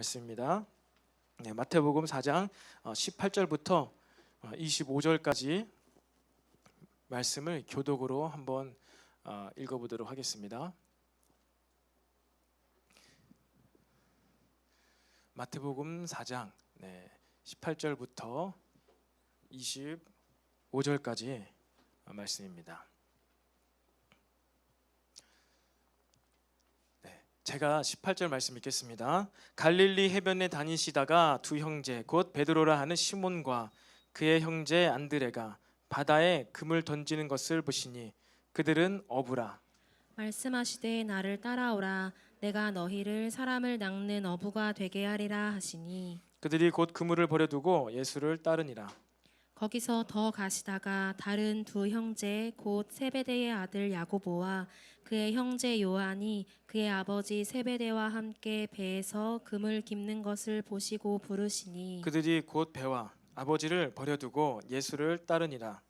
말씀입니다. 마태복음 4장 18절부터 25절까지 말씀을 교독으로 한번 읽어보도록 하겠습니다. 마태복음 4장 18절부터 25절까지 말씀입니다. 제가 18절 말씀 읽겠습니다. 갈릴리 해변에 다니시다가 두 형제 곧 베드로라 하는 시몬과 그의 형제 안드레가 바다에 금을 던지는 것을 보시니 그들은 어부라. 말씀하시되 나를 따라오라. 내가 너희를 사람을 낚는 어부가 되게 하리라 하시니 그들이 곧 그물을 버려두고 예수를 따르니라. 거기서 더 가시다가 다른 두 형제 곧 세베대의 아들 야고보와 그의 형제 요한이 그의 아버지 세베대와 함께 배에서 금을 깁는 것을 보시고 부르시니 그들이 곧 배와 아버지를 버려두고 예수를 따르니라.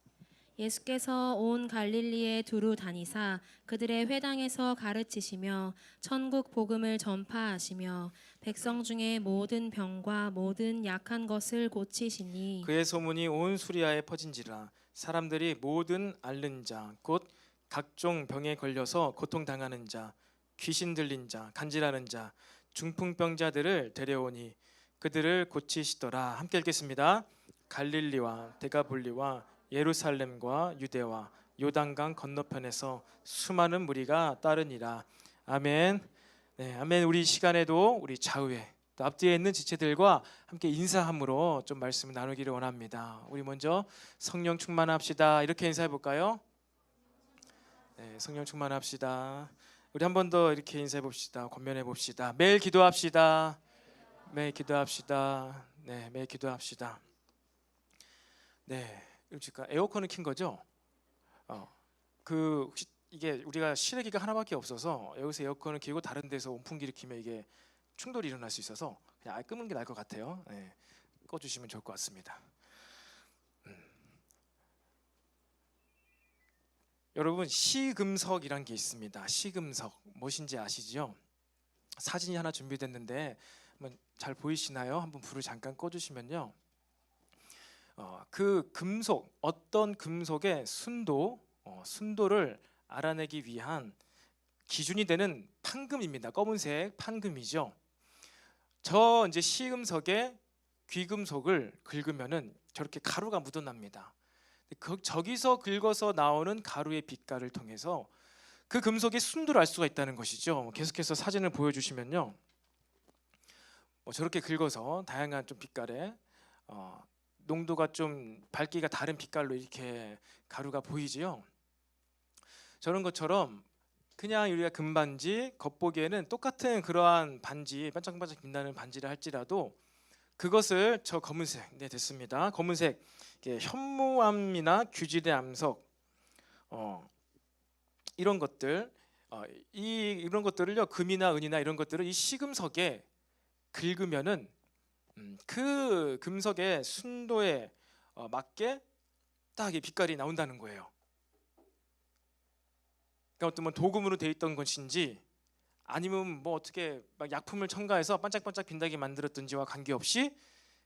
예수께서 온 갈릴리에 두루 다니사 그들의 회당에서 가르치시며 천국 복음을 전파하시며 백성 중에 모든 병과 모든 약한 것을 고치시니 그의 소문이 온 수리아에 퍼진지라. 사람들이 모든 앓는 자 곧 각종 병에 걸려서 고통당하는 자, 귀신 들린 자, 간질하는 자, 중풍병자들을 데려오니 그들을 고치시더라. 함께 읽겠습니다. 갈릴리와 데가볼리와 예루살렘과 유대와 요단강 건너편에서 수많은 무리가 따르니라. 아멘. 아멘. 우리 시간에도 우리 좌우에 또 앞뒤에 있는 지체들과 함께 인사함으로 좀 말씀을 나누기를 원합니다. 우리 먼저 성령 충만합시다. 이렇게 인사해 볼까요? 성령 충만합시다. 우리 한 번 더 이렇게 인사해 봅시다. 권면해 봅시다. 매일 기도합시다. 매일 기도합시다. 매일 기도합시다. 그러니까 에어컨을 킨 거죠? 혹시 이게 우리가 실외기가 하나밖에 없어서 여기서 에어컨을 켜고 다른 데서 온풍기를 켜면 이게 충돌이 일어날 수 있어서 그냥 아예 끄는 게 나을 것 같아요. 꺼주시면 좋을 것 같습니다. 여러분, 시금석이란 게 있습니다. 시금석 무엇인지 아시죠? 사진이 하나 준비됐는데 한번 잘 보이시나요? 한번 불을 잠깐 꺼주시면요. 그 금속, 어떤 금속의 순도를 알아내기 위한 기준이 되는 판금입니다. 검은색 판금이죠. 저 이제 시금석에 귀금속을 긁으면은 저렇게 가루가 묻어납니다. 저기서 긁어서 나오는 가루의 빛깔을 통해서 그 금속의 순도를 알 수가 있다는 것이죠. 계속해서 사진을 보여주시면요, 저렇게 긁어서 다양한 좀 빛깔의 농도가 좀 밝기가 다른 빛깔로 이렇게 가루가 보이지요. 저런 것처럼 그냥 우리가 금반지 겉보기에는 똑같은 그러한 반지, 반짝반짝 빛나는 반지를 할지라도 그것을 저 검은색, 됐습니다. 검은색 현무암이나 규질의 암석, 이런 것들, 이런 것들을요, 금이나 은이나 이런 것들을 이 시금석에 긁으면은 그 금속의 순도에 맞게 딱 이 빛깔이 나온다는 거예요. 그러니까 어떤 도금으로 되어 있던 것인지 아니면 뭐 어떻게 막 약품을 첨가해서 반짝반짝 빛나게 만들었든지와 관계없이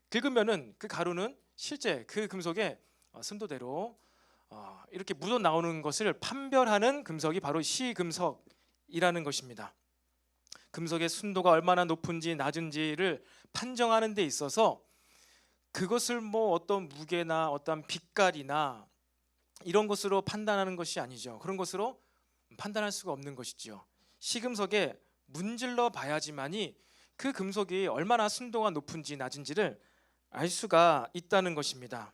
긁으면은 그 가루는 실제 그 금속의 순도대로 이렇게 묻어 나오는 것을 판별하는 금속이 바로 시금석이라는 것입니다. 금속의 순도가 얼마나 높은지 낮은지를 판정하는 데 있어서 그것을 뭐 어떤 무게나 어떤 빛깔이나 이런 것으로 판단하는 것이 아니죠. 그런 것으로 판단할 수가 없는 것이죠. 시금석에 문질러 봐야지만이 그 금속이 얼마나 순도가 높은지 낮은지를 알 수가 있다는 것입니다.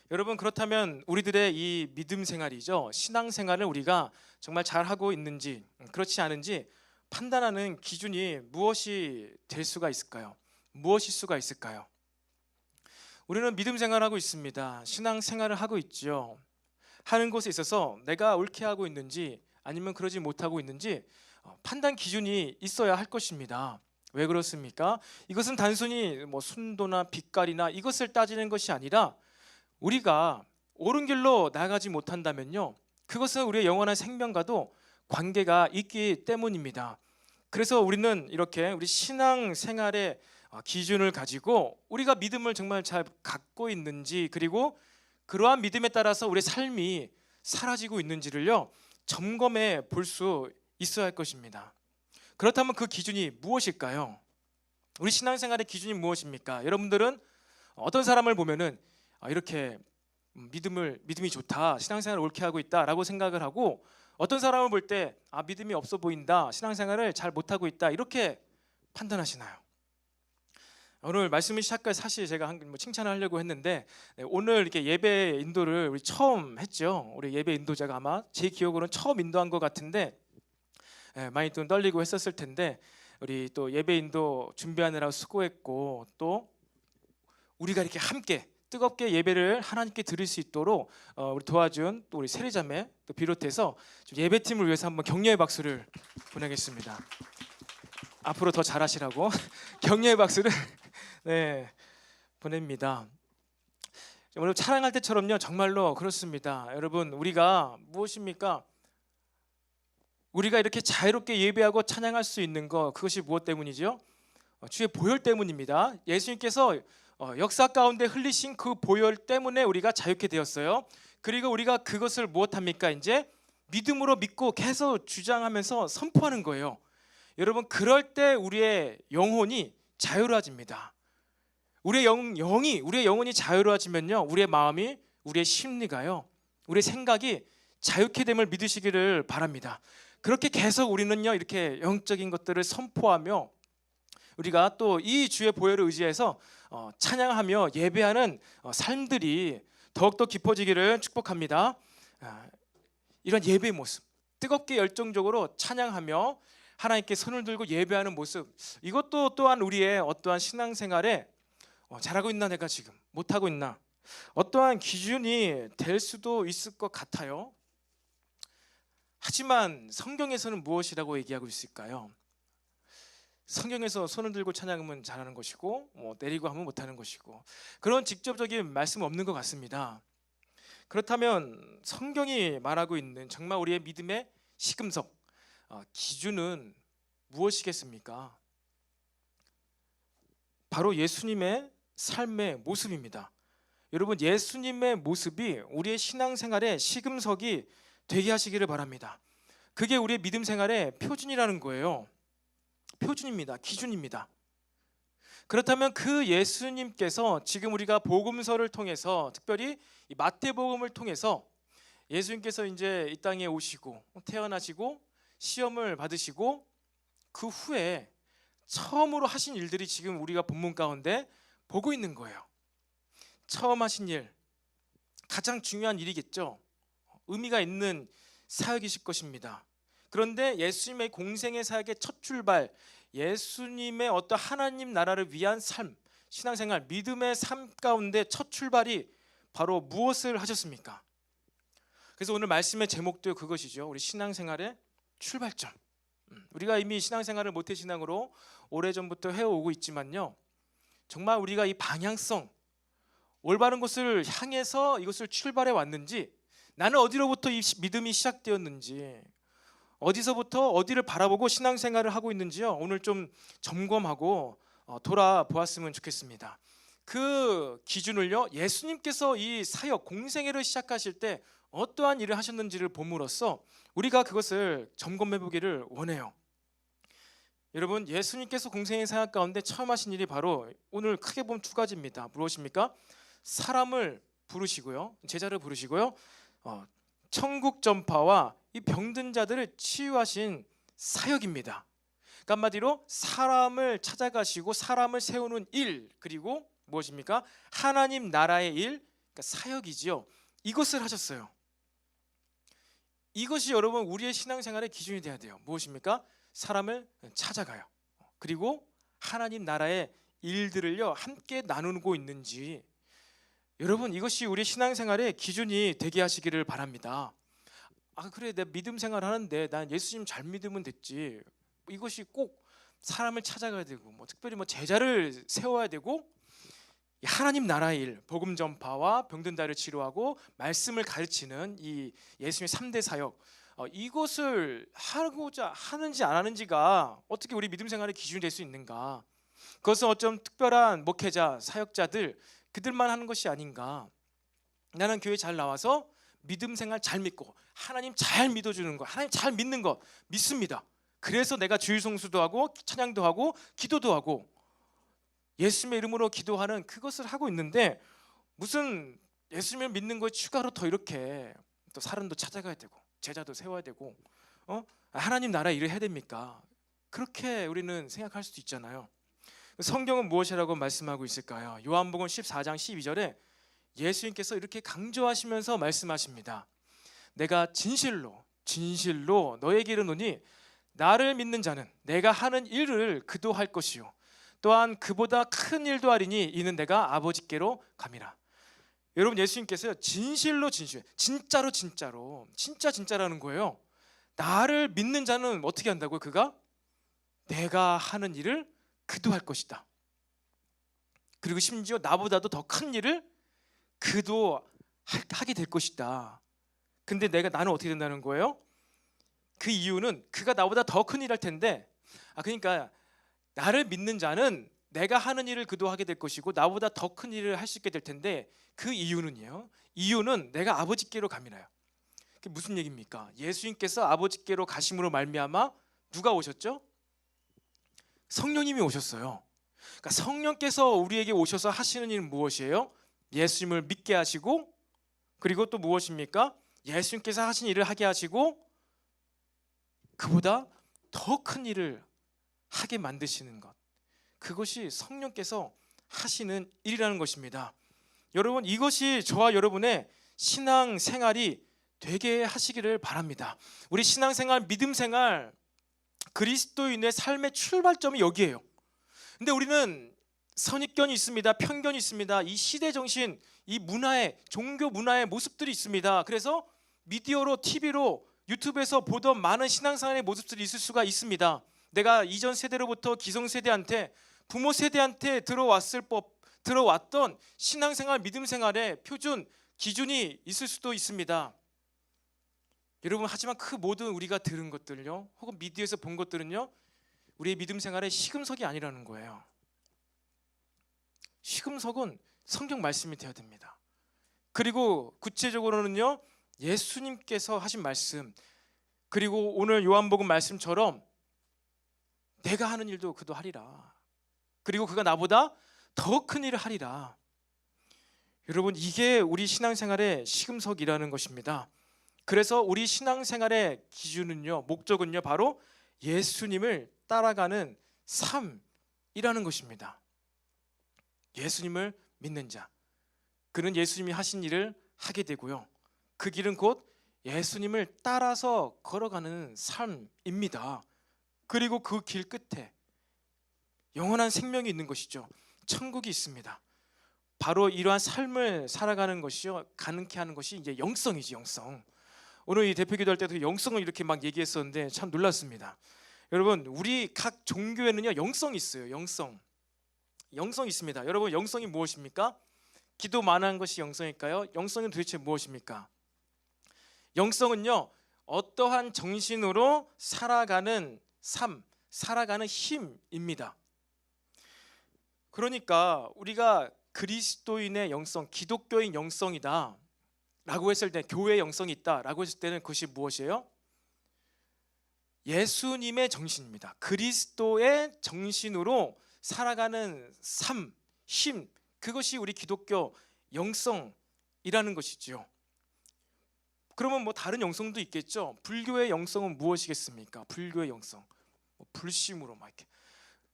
여러분, 그렇다면 우리들의 이 믿음 생활이죠, 신앙 생활을 우리가 정말 잘하고 있는지 그렇지 않은지 판단하는 기준이 무엇이 될 수가 있을까요? 무엇일 수가 있을까요? 우리는 믿음 생활하고 있습니다. 신앙 생활을 하고 있죠. 하는 것에 있어서 내가 옳게 하고 있는지 아니면 그러지 못하고 있는지 판단 기준이 있어야 할 것입니다. 왜 그렇습니까? 이것은 단순히 뭐 순도나 빛깔이나 이것을 따지는 것이 아니라 우리가 옳은 길로 나가지 못한다면요, 그것은 우리의 영원한 생명과도 관계가 있기 때문입니다. 그래서 우리는 이렇게 우리 신앙 생활의 기준을 가지고 우리가 믿음을 정말 잘 갖고 있는지, 그리고 그러한 믿음에 따라서 우리의 삶이 사라지고 있는지를요 점검해 볼 수 있어야 할 것입니다. 그렇다면 그 기준이 무엇일까요? 우리 신앙생활의 기준이 무엇입니까? 여러분들은 어떤 사람을 보면은 이렇게 믿음이 좋다, 신앙생활을 옳게 하고 있다라고 생각을 하고, 어떤 사람을 볼 때 믿음이 없어 보인다, 신앙생활을 잘 못하고 있다, 이렇게 판단하시나요? 오늘 말씀을 시작할 사실 제가 칭찬을 하려고 했는데, 오늘 이렇게 예배 인도를 우리 처음 했죠. 우리 예배 인도자가 아마 제 기억으로는 처음 인도한 것 같은데 많이 좀 떨리고 했었을 텐데, 우리 또 예배 인도 준비하느라 수고했고, 또 우리가 이렇게 함께 뜨겁게 예배를 하나님께 드릴 수 있도록 우리 도와준 또 우리 세례자매 또 비롯해서 예배팀을 위해서 한번 격려의 박수를 보내겠습니다. 앞으로 더 잘하시라고 격려의 박수를 보냅니다. 오늘 찬양할 때처럼요, 정말로 그렇습니다. 여러분, 우리가 무엇입니까? 우리가 이렇게 자유롭게 예배하고 찬양할 수 있는 것, 그것이 무엇 때문이죠? 주의 보혈 때문입니다. 예수님께서 역사 가운데 흘리신 그 보혈 때문에 우리가 자유케 되었어요. 그리고 우리가 그것을 무엇합니까? 이제 믿음으로 믿고 계속 주장하면서 선포하는 거예요. 여러분, 그럴 때 우리의 영혼이 자유로워집니다. 우리의 영혼이 자유로워지면요, 우리의 마음이, 우리의 심리가요, 우리의 생각이 자유케 됨을 믿으시기를 바랍니다. 그렇게 계속 우리는요 이렇게 영적인 것들을 선포하며 우리가 또 이 주의 보혈을 의지해서 찬양하며 예배하는 삶들이 더욱더 깊어지기를 축복합니다. 이런 예배의 모습, 뜨겁게 열정적으로 찬양하며 하나님께 손을 들고 예배하는 모습, 이것도 또한 우리의 어떠한 신앙생활에 잘하고 있나, 내가 지금 못하고 있나, 어떠한 기준이 될 수도 있을 것 같아요. 하지만 성경에서는 무엇이라고 얘기하고 있을까요? 성경에서 손을 들고 찬양하면 잘하는 것이고, 내리고 하면 못하는 것이고, 그런 직접적인 말씀 없는 것 같습니다. 그렇다면 성경이 말하고 있는 정말 우리의 믿음의 시금석, 기준은 무엇이겠습니까? 바로 예수님의 삶의 모습입니다. 여러분, 예수님의 모습이 우리의 신앙생활의 시금석이 되게 하시기를 바랍니다. 그게 우리의 믿음 생활의 표준이라는 거예요. 표준입니다. 기준입니다. 그렇다면 그 예수님께서 지금 우리가 복음서를 통해서, 특별히 이 마태복음을 통해서 예수님께서 이제 이 땅에 오시고 태어나시고 시험을 받으시고 그 후에 처음으로 하신 일들이 지금 우리가 본문 가운데 보고 있는 거예요. 처음 하신 일, 가장 중요한 일이겠죠. 의미가 있는 사역이실 것입니다. 그런데 예수님의 공생의 사역의 첫 출발, 예수님의 어떤 하나님 나라를 위한 삶, 신앙생활, 믿음의 삶 가운데 첫 출발이 바로 무엇을 하셨습니까? 그래서 오늘 말씀의 제목도 그것이죠. 우리 신앙생활의 출발점. 우리가 이미 신앙생활을 모태신앙으로 오래전부터 해오고 있지만요, 정말 우리가 이 방향성, 올바른 곳을 향해서 이것을 출발해 왔는지, 나는 어디로부터 이 믿음이 시작되었는지, 어디서부터 어디를 바라보고 신앙생활을 하고 있는지요, 오늘 좀 점검하고 돌아보았으면 좋겠습니다. 그 기준을요, 예수님께서 이 사역 공생애를 시작하실 때 어떠한 일을 하셨는지를 봄으로써 우리가 그것을 점검해 보기를 원해요. 여러분, 예수님께서 공생애 사역 가운데 처음 하신 일이 바로 오늘 크게 보면 두 가지입니다. 무엇입니까? 사람을 부르시고요, 제자를 부르시고요, 천국 전파와 이 병든 자들을 치유하신 사역입니다. 그러니까 한마디로 사람을 찾아가시고 사람을 세우는 일, 그리고 무엇입니까? 하나님 나라의 일, 그러니까 사역이지요. 이것을 하셨어요. 이것이 여러분 우리의 신앙생활의 기준이 돼야 돼요. 무엇입니까? 사람을 찾아가요. 그리고 하나님 나라의 일들을요 함께 나누고 있는지, 여러분 이것이 우리 신앙생활의 기준이 되게 하시기를 바랍니다. 그래, 내 믿음 생활 하는데 난 예수님 잘 믿으면 됐지, 이것이 꼭 사람을 찾아가야 되고 특별히 제자를 세워야 되고, 하나님 나라의 일, 복음 전파와 병든 자를 치료하고 말씀을 가르치는 이 예수님의 3대 사역, 이것을 하고자 하는지 안 하는지가 어떻게 우리 믿음 생활의 기준이 될 수 있는가? 그것은 어쩜 특별한 목회자, 사역자들 그들만 하는 것이 아닌가? 나는 교회 잘 나와서 믿음 생활 잘 믿고 하나님 잘 믿어주는 거, 하나님 잘 믿는 거 믿습니다. 그래서 내가 주일 성수도 하고 찬양도 하고 기도도 하고 예수님의 이름으로 기도하는 그것을 하고 있는데, 무슨 예수님을 믿는 거에 추가로 더 이렇게 또 사람도 찾아가야 되고 제자도 세워야 되고 하나님 나라 일을 해야 됩니까? 그렇게 우리는 생각할 수도 있잖아요. 성경은 무엇이라고 말씀하고 있을까요? 요한복음 14장 12절에 예수님께서 이렇게 강조하시면서 말씀하십니다. 내가 진실로 진실로 너에게 이르노니 나를 믿는 자는 내가 하는 일을 그도 할 것이요 또한 그보다 큰 일도 하리니 이는 내가 아버지께로 감이라. 여러분, 예수님께서 진실로 진실, 진짜로 진짜로, 진짜라는 거예요. 나를 믿는 자는 어떻게 한다고요? 그가 내가 하는 일을 그도 할 것이다. 그리고 심지어 나보다도 더 큰 일을 그도 하게 될 것이다. 근데 나는 어떻게 된다는 거예요? 그 이유는 그가 나보다 더 큰 일 할 텐데, 그러니까 나를 믿는 자는 내가 하는 일을 그도 하게 될 것이고 나보다 더 큰 일을 할 수 있게 될 텐데, 그 이유는요, 이유는 내가 아버지께로 감이라요. 그게 무슨 얘기입니까? 예수님께서 아버지께로 가심으로 말미암아 누가 오셨죠? 성령님이 오셨어요. 그러니까 성령께서 우리에게 오셔서 하시는 일은 무엇이에요? 예수님을 믿게 하시고, 그리고 또 무엇입니까? 예수님께서 하신 일을 하게 하시고 그보다 더 큰 일을 하게 만드시는 것, 그것이 성령께서 하시는 일이라는 것입니다. 여러분, 이것이 저와 여러분의 신앙 생활이 되게 하시기를 바랍니다. 우리 신앙 생활, 믿음 생활, 그리스도인의 삶의 출발점이 여기에요. 근데 우리는 선입견이 있습니다. 편견이 있습니다. 이 시대 정신, 이 문화의, 종교 문화의 모습들이 있습니다. 그래서 미디어로, TV로, 유튜브에서 보던 많은 신앙생활의 모습들이 있을 수가 있습니다. 내가 이전 세대로부터 기성세대한테, 부모 세대한테 들어왔던 신앙생활, 믿음 생활의 표준, 기준이 있을 수도 있습니다. 여러분, 하지만 그 모든 우리가 들은 것들요, 혹은 미디어에서 본 것들은요, 우리의 믿음 생활의 시금석이 아니라는 거예요. 시금석은 성경 말씀이 되어야 됩니다. 그리고 구체적으로는요, 예수님께서 하신 말씀, 그리고 오늘 요한복음 말씀처럼 내가 하는 일도 그도 하리라. 그리고 그가 나보다 더 큰 일을 하리라. 여러분, 이게 우리 신앙생활의 시금석이라는 것입니다. 그래서 우리 신앙생활의 기준은요, 목적은요, 바로 예수님을 따라가는 삶이라는 것입니다. 예수님을 믿는 자, 그는 예수님이 하신 일을 하게 되고요, 그 길은 곧 예수님을 따라서 걸어가는 삶입니다. 그리고 그 길 끝에 영원한 생명이 있는 것이죠. 천국이 있습니다. 바로 이러한 삶을 살아가는 것이요, 가능케 하는 것이 이제 영성이지, 영성. 오늘 이 대표기도 할 때도 영성을 이렇게 막 얘기했었는데 참 놀랐습니다. 여러분, 우리 각 종교에는요, 영성이 있어요. 영성이 있습니다. 여러분, 영성이 무엇입니까? 기도만 한 것이 영성일까요? 영성은 도대체 무엇입니까? 영성은요, 어떠한 정신으로 살아가는 삶, 살아가는 힘입니다. 그러니까 우리가 그리스도인의 영성, 기독교인 영성이다 라고 했을 때, 교회의 영성이 있다 라고 했을 때는 그것이 무엇이에요? 예수님의 정신입니다. 그리스도의 정신으로 살아가는 삶, 힘, 그것이 우리 기독교 영성이라는 것이지요. 그러면 뭐 다른 영성도 있겠죠. 불교의 영성은 무엇이겠습니까? 불교의 영성, 불심으로 막 이렇게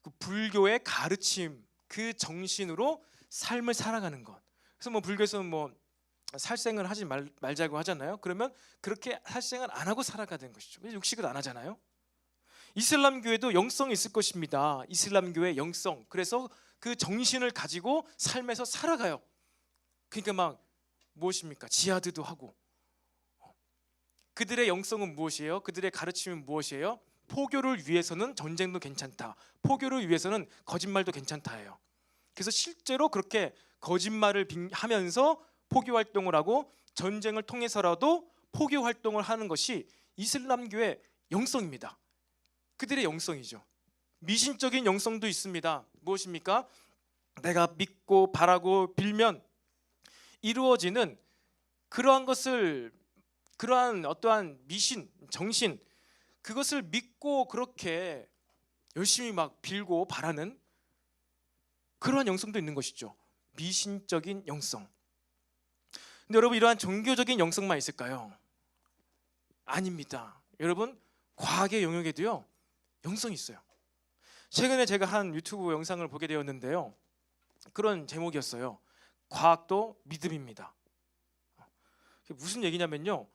그 불교의 가르침, 그 정신으로 삶을 살아가는 것. 그래서 뭐 불교에서는 뭐 살생을 하지 말자고 하잖아요. 그러면 그렇게 살생을 안 하고 살아가는 것이죠. 육식을 안 하잖아요. 이슬람교에도 영성이 있을 것입니다. 이슬람교의 영성. 그래서 그 정신을 가지고 삶에서 살아가요. 그러니까 막 무엇입니까? 지하드도 하고. 그들의 영성은 무엇이에요? 그들의 가르침은 무엇이에요? 포교를 위해서는 전쟁도 괜찮다, 포교를 위해서는 거짓말도 괜찮다예요. 그래서 실제로 그렇게 거짓말을 하면서 포교 활동을 하고 전쟁을 통해서라도 포교 활동을 하는 것이 이슬람교의 영성입니다. 그들의 영성이죠. 미신적인 영성도 있습니다. 무엇입니까? 내가 믿고 바라고 빌면 이루어지는 그러한 것을, 그러한 어떠한 미신, 정신, 그것을 믿고 그렇게 열심히 막 빌고 바라는 그러한 영성도 있는 것이죠. 미신적인 영성. 근데 여러분, 이러한 종교적인 영성만 있을까요? 아닙니다. 여러분, 과학의 영역에도요 영성이 있어요. 최근에 제가 한 유튜브 영상을 보게 되었는데요, 그런 제목이었어요. 과학도 믿음입니다. 무슨 얘기냐면요,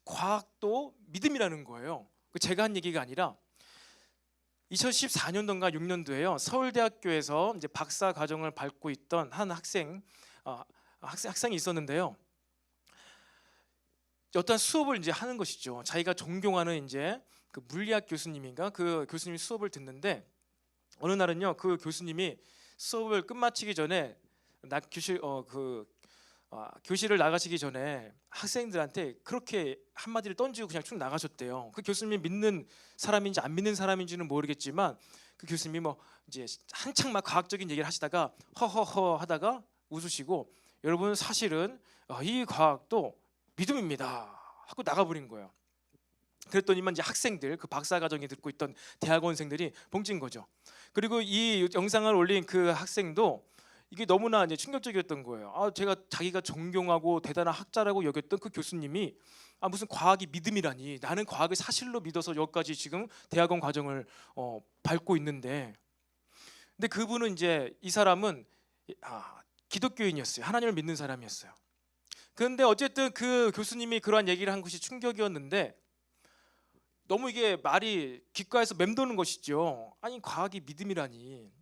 과학도 믿음이라는 거예요. 제가 한 얘기가 아니라 2014년도인가 6년도에요 서울대학교에서 이제 박사 과정을 밟고 있던 한 학생이 있었는데요. 어떤 수업을 이제 하는 것이죠. 자기가 존경하는 이제 그 물리학 교수님인가, 그 교수님 수업을 듣는데, 어느 날은요 그 교수님이 수업을 끝마치기 전에 교실을 나가시기 전에 학생들한테 그렇게 한마디를 던지고 그냥 쭉 나가셨대요. 그 교수님이 믿는 사람인지 안 믿는 사람인지는 모르겠지만, 그 교수님이 뭐 이제 한창 막 과학적인 얘기를 하시다가 허허허 하다가 웃으시고, 여러분 사실은 이 과학도 믿음입니다 하고 나가버린 거예요. 그랬더니만 이제 학생들, 그 박사 과정에 듣고 있던 대학원생들이 벙찐 거죠. 그리고 이 영상을 올린 그 학생도 이게 너무나 이제 충격적이었던 거예요. 자기가 존경하고 대단한 학자라고 여겼던 그 교수님이 무슨 과학이 믿음이라니, 나는 과학을 사실로 믿어서 여기까지 지금 대학원 과정을 밟고 있는데. 근데 그분은 이제, 이 사람은 기독교인이었어요. 하나님을 믿는 사람이었어요. 그런데 어쨌든 그 교수님이 그러한 얘기를 한 것이 충격이었는데, 너무 이게 말이 귓가에서 맴도는 것이죠. 아니, 과학이 믿음이라니.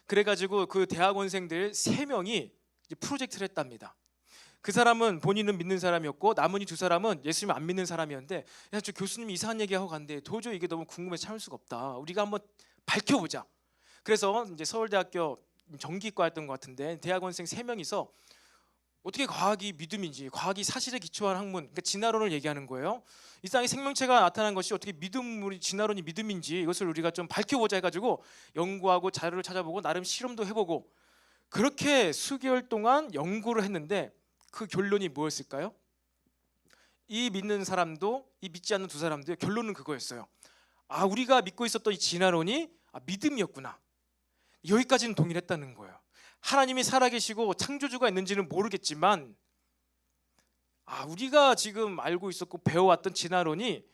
그래가지고 그 대학원생들 3명이 프로젝트를 했답니다. 그 사람은 본인은 믿는 사람이었고, 나머지 2사람은 예수님 안 믿는 사람이었는데, 야, 저 교수님이 이상한 얘기하고 갔는데 도저히 이게 너무 궁금해서 참을 수가 없다. 우리가 한번 밝혀보자. 그래서 이제 서울대학교 전기과였던 것 같은데, 대학원생 3명이서 어떻게 과학이 믿음인지, 과학이 사실에 기초한 학문, 그러니까 진화론을 얘기하는 거예요. 이 땅에 생명체가 나타난 것이 어떻게 진화론이 믿음인지, 이것을 우리가 좀 밝혀보자 해가지고 연구하고 자료를 찾아보고 나름 실험도 해보고, 그렇게 수개월 동안 연구를 했는데 그 결론이 뭐였을까요? 이 믿는 사람도 이 믿지 않는 2사람도 결론은 그거였어요. 우리가 믿고 있었던 이 진화론이 믿음이었구나. 여기까지는 동일했다는 거예요. 하나님이 살아계시고 창조주가 있는지는 모르겠지만, 우리가 지금 알고 있었고 배워왔던 진화론이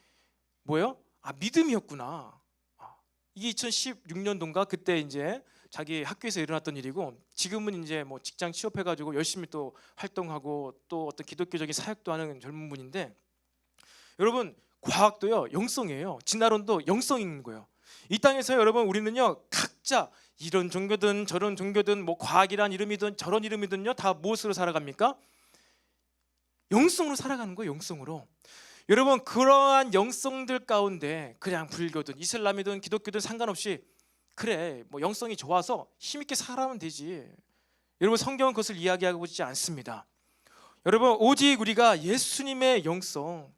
뭐예요? 믿음이었구나. 이게 2016년도인가 그때 이제 자기 학교에서 일어났던 일이고, 지금은 이제 뭐 직장 취업해가지고 열심히 또 활동하고 또 어떤 기독교적인 사역도 하는 젊은 분인데, 여러분, 과학도요 영성이에요. 진화론도 영성인 거예요. 이 땅에서 여러분, 우리는요 각자 이런 종교든 저런 종교든 뭐 과학이란 이름이든 저런 이름이든요 다 무엇으로 살아갑니까? 영성으로 살아가는 거예요. 영성으로. 여러분, 그러한 영성들 가운데 그냥 불교든 이슬람이든 기독교든 상관없이, 그래 뭐 영성이 좋아서 힘있게 살아면 되지. 여러분, 성경은 그것을 이야기하고 있지 않습니다. 여러분, 오직 우리가 예수님의 영성,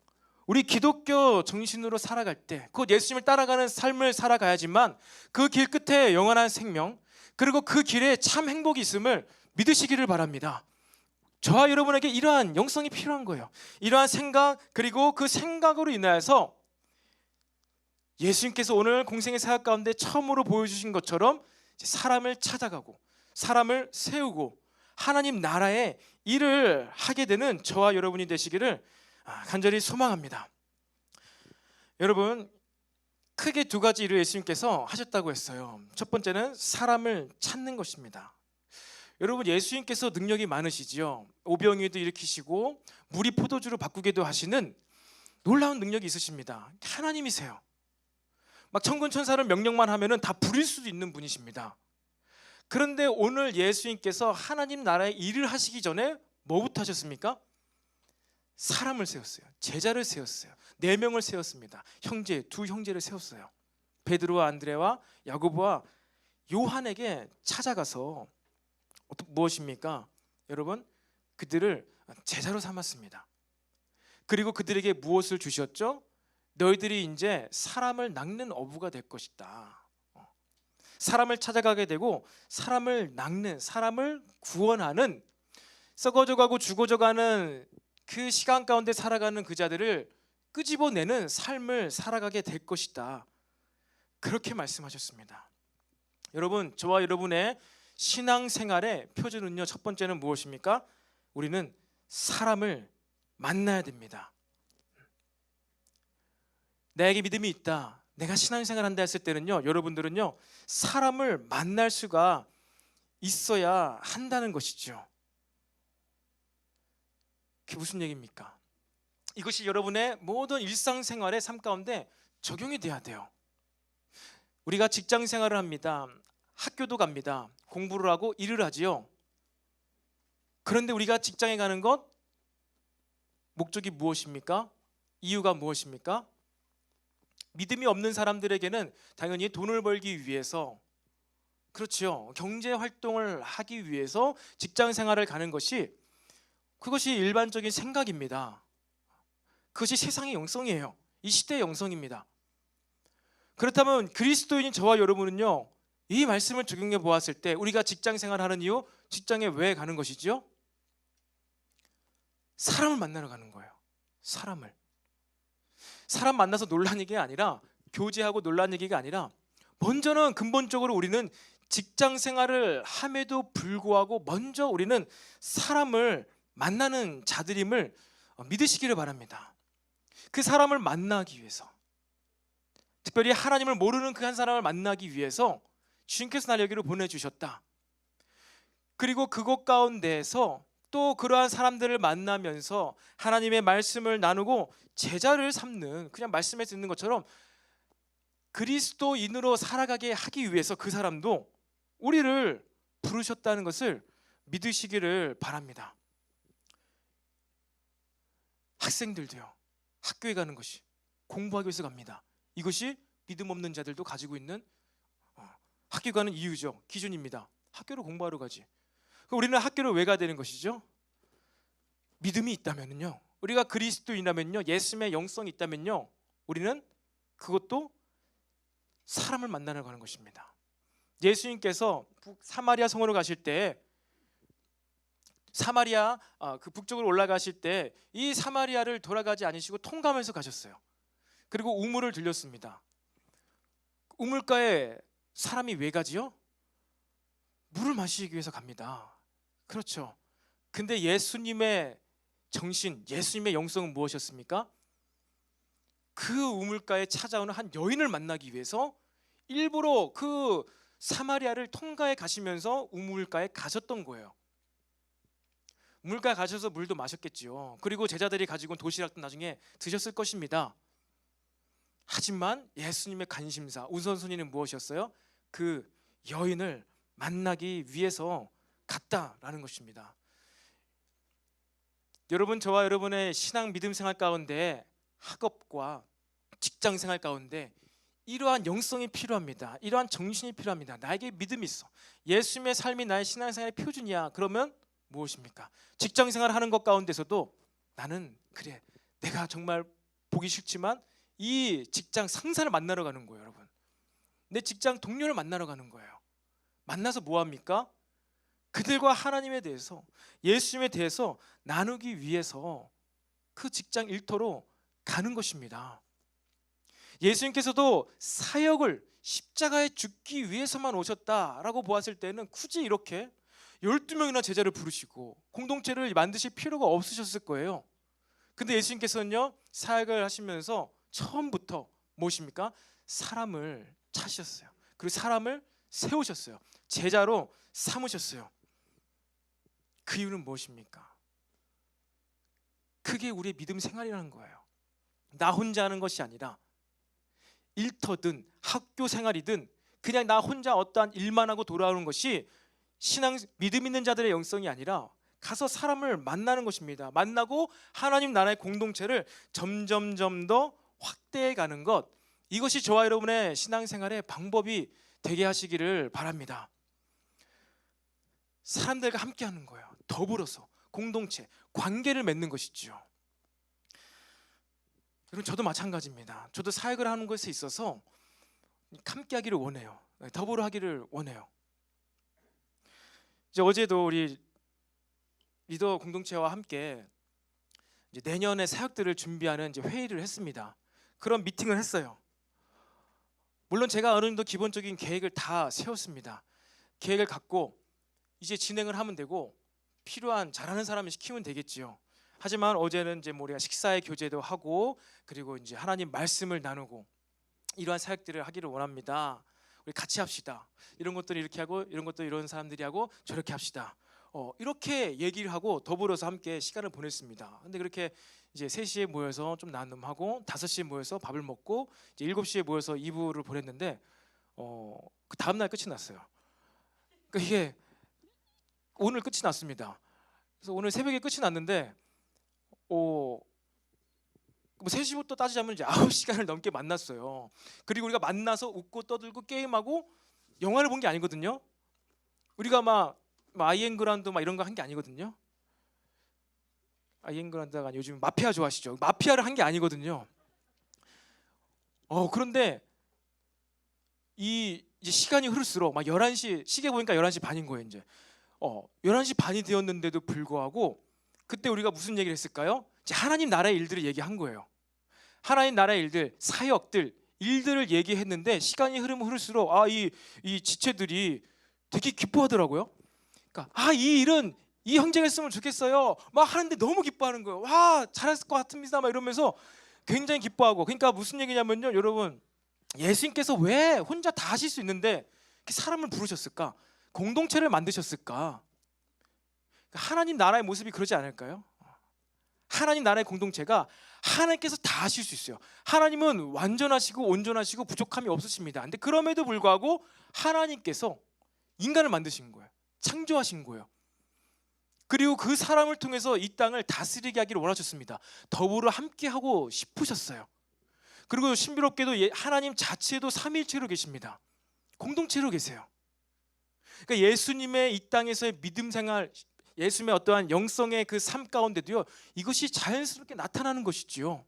우리 기독교 정신으로 살아갈 때, 곧 예수님을 따라가는 삶을 살아가야지만 그 길 끝에 영원한 생명, 그리고 그 길에 참 행복이 있음을 믿으시기를 바랍니다. 저와 여러분에게 이러한 영성이 필요한 거예요. 이러한 생각, 그리고 그 생각으로 인하여서 예수님께서 오늘 공생의 사역 가운데 처음으로 보여주신 것처럼 사람을 찾아가고 사람을 세우고 하나님 나라의 일을 하게 되는 저와 여러분이 되시기를 간절히 소망합니다. 여러분, 크게 2가지 일을 예수님께서 하셨다고 했어요. 첫 번째는 사람을 찾는 것입니다. 여러분, 예수님께서 능력이 많으시지요. 오병이도 일으키시고 물이 포도주로 바꾸기도 하시는 놀라운 능력이 있으십니다. 하나님이세요. 막 천군 천사를 명령만 하면은 다 부릴 수도 있는 분이십니다. 그런데 오늘 예수님께서 하나님 나라의 일을 하시기 전에 뭐부터 하셨습니까? 사람을 세웠어요. 제자를 세웠어요. 4명을 세웠습니다. 2 형제를 세웠어요. 베드로와 안드레와 야고보와 요한에게 찾아가서 무엇입니까? 여러분, 그들을 제자로 삼았습니다. 그리고 그들에게 무엇을 주셨죠? 너희들이 이제 사람을 낚는 어부가 될 것이다. 사람을 찾아가게 되고 사람을 낚는, 사람을 구원하는, 썩어져가고 죽어져가는 그 시간 가운데 살아가는 그 자들을 끄집어내는 삶을 살아가게 될 것이다. 그렇게 말씀하셨습니다. 여러분, 저와 여러분의 신앙생활의 표준은요, 첫 번째는 무엇입니까? 우리는 사람을 만나야 됩니다. 나에게 믿음이 있다, 내가 신앙생활 한다 했을 때는요, 여러분들은요, 사람을 만날 수가 있어야 한다는 것이죠. 그게 무슨 얘기입니까? 이것이 여러분의 모든 일상생활의 삶 가운데 적용이 돼야 돼요. 우리가 직장 생활을 합니다. 학교도 갑니다. 공부를 하고 일을 하지요. 그런데 우리가 직장에 가는 것 목적이 무엇입니까? 이유가 무엇입니까? 믿음이 없는 사람들에게는 당연히 돈을 벌기 위해서, 그렇죠, 경제 활동을 하기 위해서 직장 생활을 가는 것이, 그것이 일반적인 생각입니다. 그것이 세상의 영성이에요. 이 시대의 영성입니다. 그렇다면 그리스도인인 저와 여러분은요, 이 말씀을 적용해 보았을 때 우리가 직장 생활하는 이유, 직장에 왜 가는 것이죠? 사람을 만나러 가는 거예요. 사람 만나서 놀란 얘기가 아니라, 교제하고 놀란 얘기가 아니라, 먼저는 근본적으로 우리는 직장 생활을 함에도 불구하고 먼저 우리는 사람을 만나는 자들임을 믿으시기를 바랍니다. 그 사람을 만나기 위해서, 특별히 하나님을 모르는 그 한 사람을 만나기 위해서 주님께서 날 여기로 보내주셨다. 그리고 그곳 가운데에서 또 그러한 사람들을 만나면서 하나님의 말씀을 나누고 제자를 삼는, 그냥 말씀에 듣는 것처럼 그리스도인으로 살아가게 하기 위해서 그 사람도 우리를 부르셨다는 것을 믿으시기를 바랍니다. 학생들도요, 학교에 가는 것이 공부하기 위해서 갑니다. 이것이 믿음 없는 자들도 가지고 있는 학교 가는 이유죠. 기준입니다. 학교로 공부하러 가지. 그럼 우리는 학교를 왜 가야 되는 것이죠? 믿음이 있다면요, 우리가 그리스도인이라면요, 예수님의 영성이 있다면요, 우리는 그것도 사람을 만나러 가는 것입니다. 예수님께서 사마리아 성으로 가실 때, 사마리아 그 북쪽으로 올라가실 때 이 사마리아를 돌아가지 않으시고 통감해서 가셨어요. 그리고 우물을 들렸습니다. 우물가에 사람이 왜 가지요? 물을 마시기 위해서 갑니다. 그렇죠. 근데 예수님의 정신, 예수님의 영성은 무엇이었습니까? 그 우물가에 찾아오는 한 여인을 만나기 위해서 일부러 그 사마리아를 통과해 가시면서 우물가에 가셨던 거예요. 우물가에 가셔서 물도 마셨겠지요. 그리고 제자들이 가지고 온 도시락도 나중에 드셨을 것입니다. 하지만 예수님의 관심사, 우선순위는 무엇이었어요? 그 여인을 만나기 위해서 갔다라는 것입니다. 여러분, 저와 여러분의 신앙 믿음 생활 가운데, 학업과 직장 생활 가운데 이러한 영성이 필요합니다. 이러한 정신이 필요합니다. 나에게 믿음이 있어, 예수님의 삶이 나의 신앙생활의 표준이야. 그러면 무엇입니까? 직장 생활 하는 것 가운데서도 나는, 그래, 내가 정말 보기 싫지만 이 직장 상사를 만나러 가는 거예요. 여러분, 내 직장 동료를 만나러 가는 거예요. 만나서 뭐 합니까? 그들과 하나님에 대해서, 예수님에 대해서 나누기 위해서 그 직장 일터로 가는 것입니다. 예수님께서도 사역을 십자가에 죽기 위해서만 오셨다라고 보았을 때는 굳이 이렇게 12명이나 제자를 부르시고 공동체를 만드실 필요가 없으셨을 거예요. 근데 예수님께서는요, 사역을 하시면서 처음부터 무엇입니까? 사람을 찾으셨어요. 그리고 사람을 세우셨어요. 제자로 삼으셨어요. 그 이유는 무엇입니까? 그게 우리의 믿음 생활이라는 거예요. 나 혼자 하는 것이 아니라 일터든 학교 생활이든 그냥 나 혼자 어떠한 일만 하고 돌아오는 것이 신앙 믿음 있는 자들의 영성이 아니라 가서 사람을 만나는 것입니다. 만나고 하나님 나라의 공동체를 점점점 더 확대해 가는 것, 이것이 저와 여러분의 신앙생활의 방법이 되게 하시기를 바랍니다. 사람들과 함께 하는 거예요. 더불어서 공동체, 관계를 맺는 것이죠. 여러분 저도 마찬가지입니다. 저도 사역을 하는 것에 있어서 함께하기를 원해요. 더불어 하기를 원해요. 이제 어제도 우리 리더 공동체와 함께 이제 내년의 사역들을 준비하는 이제 회의를 했습니다. 그런 미팅을 했어요. 물론 제가 어느 정도 기본적인 계획을 다 세웠습니다. 계획을 갖고 이제 진행을 하면 되고 필요한 잘하는 사람을 시키면 되겠지요. 하지만 어제는 이제 우리가 식사의 교제도 하고 그리고 이제 하나님 말씀을 나누고 이러한 사역들을 하기를 원합니다. 우리 같이 합시다. 이런 것들을 이렇게 하고 이런 것도 이런 사람들이 하고 저렇게 합시다. 이렇게 얘기를 하고 더불어서 함께 시간을 보냈습니다. 근데 그렇게 이제 3시에 모여서 좀 나눔하고 5시에 모여서 밥을 먹고 이제 7시에 모여서 2부를 보냈는데 그 다음 날 끝이 났어요. 그러니까 이게 오늘 끝이 났습니다. 그래서 오늘 새벽에 끝이 났는데 뭐 3시부터 따지자면 이제 9시간을 넘게 만났어요. 그리고 우리가 만나서 웃고 떠들고 게임하고 영화를 본 게 아니거든요. 우리가 막 아이엔그란드 막 이런 거 한 게 아니거든요. 아이엔그란드가 요즘 마피아 좋아하시죠? 마피아를 한 게 아니거든요. 그런데 이제 시간이 흐를수록 막 11시 시계 보니까 11시 반인 거예요. 이제 11시 반이 되었는데도 불구하고 그때 우리가 무슨 얘기를 했을까요? 이제 하나님 나라의 일들을 얘기한 거예요. 하나님 나라의 일들, 사역들, 일들을 얘기했는데 시간이 흐르면 흐를수록 이 지체들이 되게 기뻐하더라고요. 그러니까 이 일은 이 형제가 했으면 좋겠어요. 막 하는데 너무 기뻐하는 거예요. 와, 잘했을 것 같습니다. 막 이러면서 굉장히 기뻐하고. 그러니까 무슨 얘기냐면요, 여러분, 예수님께서 왜 혼자 다 하실 수 있는데 이렇게 사람을 부르셨을까? 공동체를 만드셨을까? 하나님 나라의 모습이 그러지 않을까요? 하나님 나라의 공동체가 하나님께서 다 하실 수 있어요. 하나님은 완전하시고 온전하시고 부족함이 없으십니다. 근데 그럼에도 불구하고 하나님께서 인간을 만드신 거예요. 창조하신 거예요. 그리고 그 사람을 통해서 이 땅을 다스리게 하기를 원하셨습니다. 더불어 함께하고 싶으셨어요. 그리고 신비롭게도 하나님 자체도 삼위일체로 계십니다. 공동체로 계세요. 그러니까 예수님의 이 땅에서의 믿음 생활, 예수님의 어떠한 영성의 그 삶 가운데도요, 이것이 자연스럽게 나타나는 것이지요.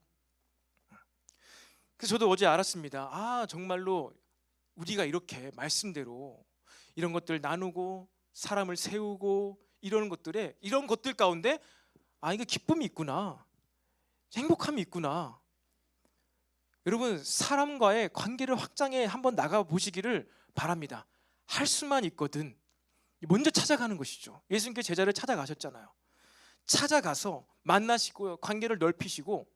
그래서 저도 어제 알았습니다. 정말로 우리가 이렇게 말씀대로 이런 것들 나누고 사람을 세우고 이런 것들 가운데 이게 기쁨이 있구나, 행복함이 있구나. 여러분, 사람과의 관계를 확장해 한번 나가 보시기를 바랍니다. 할 수만 있거든 먼저 찾아가는 것이죠. 예수님께 제자를 찾아가셨잖아요. 찾아가서 만나시고 관계를 넓히시고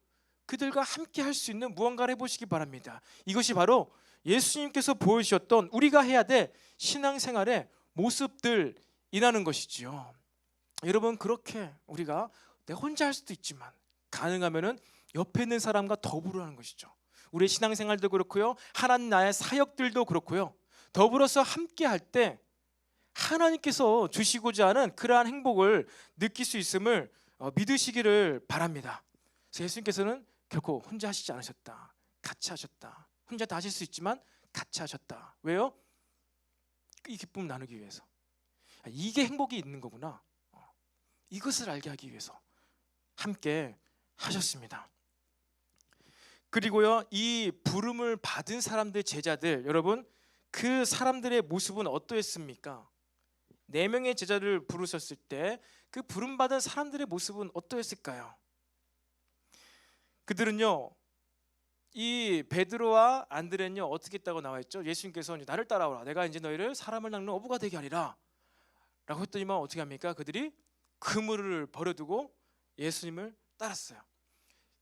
그들과 함께 할 수 있는 무언가를 해보시기 바랍니다. 이것이 바로 예수님께서 보여주셨던 우리가 해야 될 신앙생활의 모습들이라는 것이지요. 여러분, 그렇게 우리가 내가 혼자 할 수도 있지만 가능하면은 옆에 있는 사람과 더불어 하는 것이죠. 우리의 신앙생활도 그렇고요, 하나님 나의 사역들도 그렇고요, 더불어서 함께 할 때 하나님께서 주시고자 하는 그러한 행복을 느낄 수 있음을 믿으시기를 바랍니다. 그래서 예수님께서는 결코 혼자 하시지 않으셨다. 같이 하셨다. 혼자 다 하실 수 있지만 같이 하셨다. 왜요? 이 기쁨을 나누기 위해서. 이게 행복이 있는 거구나. 이것을 알게 하기 위해서 함께 하셨습니다. 그리고요, 이 부름을 받은 사람들, 제자들, 여러분, 그 사람들의 모습은 어떠했습니까? 4명의 제자를 부르셨을 때 그 부름받은 사람들의 모습은 어떠했을까요? 그들은요, 이 베드로와 안드레는요 어떻게 했다고 나와 있죠? 예수님께서 나를 따라오라, 내가 이제 너희를 사람을 낚는 어부가 되게 하리라 라고 했더니만 어떻게 합니까? 그들이 그물을 버려두고 예수님을 따랐어요.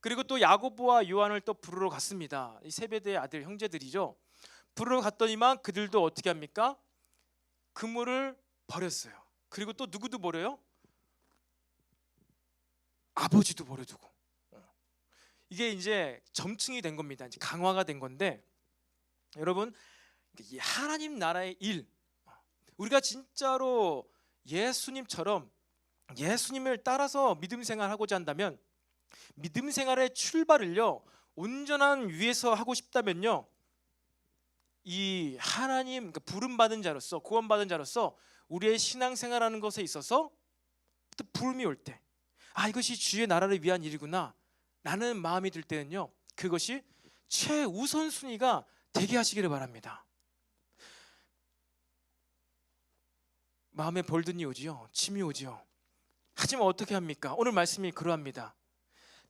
그리고 또 야고보와 요한을 또 부르러 갔습니다. 이 세베대의 아들 형제들이죠. 부르러 갔더니만 그들도 어떻게 합니까? 그물을 버렸어요. 그리고 또 누구도 버려요? 아버지도 버려두고. 이게 이제 점층이 된 겁니다. 이제 강화가 된 건데, 여러분, 이 하나님 나라의 일, 우리가 진짜로 예수님처럼 예수님을 따라서 믿음 생활하고자 한다면, 믿음 생활의 출발을요 온전한 위에서 하고 싶다면요, 이 하나님, 그러니까 부름받은 자로서, 구원받은 자로서 우리의 신앙생활하는 것에 있어서 또 부름이 올 때, 이것이 주의 나라를 위한 일이구나 라는 마음이 들 때는요, 그것이 최우선순위가 되게 하시기를 바랍니다. 마음에 벌든이 오지요, 침이 오지요. 하지만 어떻게 합니까? 오늘 말씀이 그러합니다.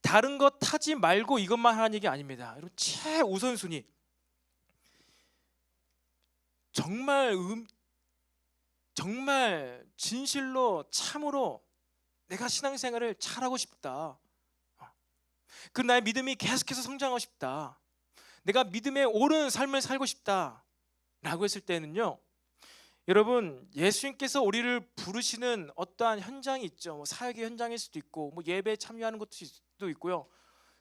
다른 것 하지 말고 이것만 하라는 얘기 아닙니다. 여러분, 최우선순위, 정말 진실로 참으로 내가 신앙생활을 잘하고 싶다. 그 나의 믿음이 계속해서 성장하고 싶다. 내가 믿음의 옳은 삶을 살고 싶다 라고 했을 때는요, 여러분, 예수님께서 우리를 부르시는 어떠한 현장이 있죠. 뭐 사역의 현장일 수도 있고, 뭐 예배에 참여하는 것도 있고요.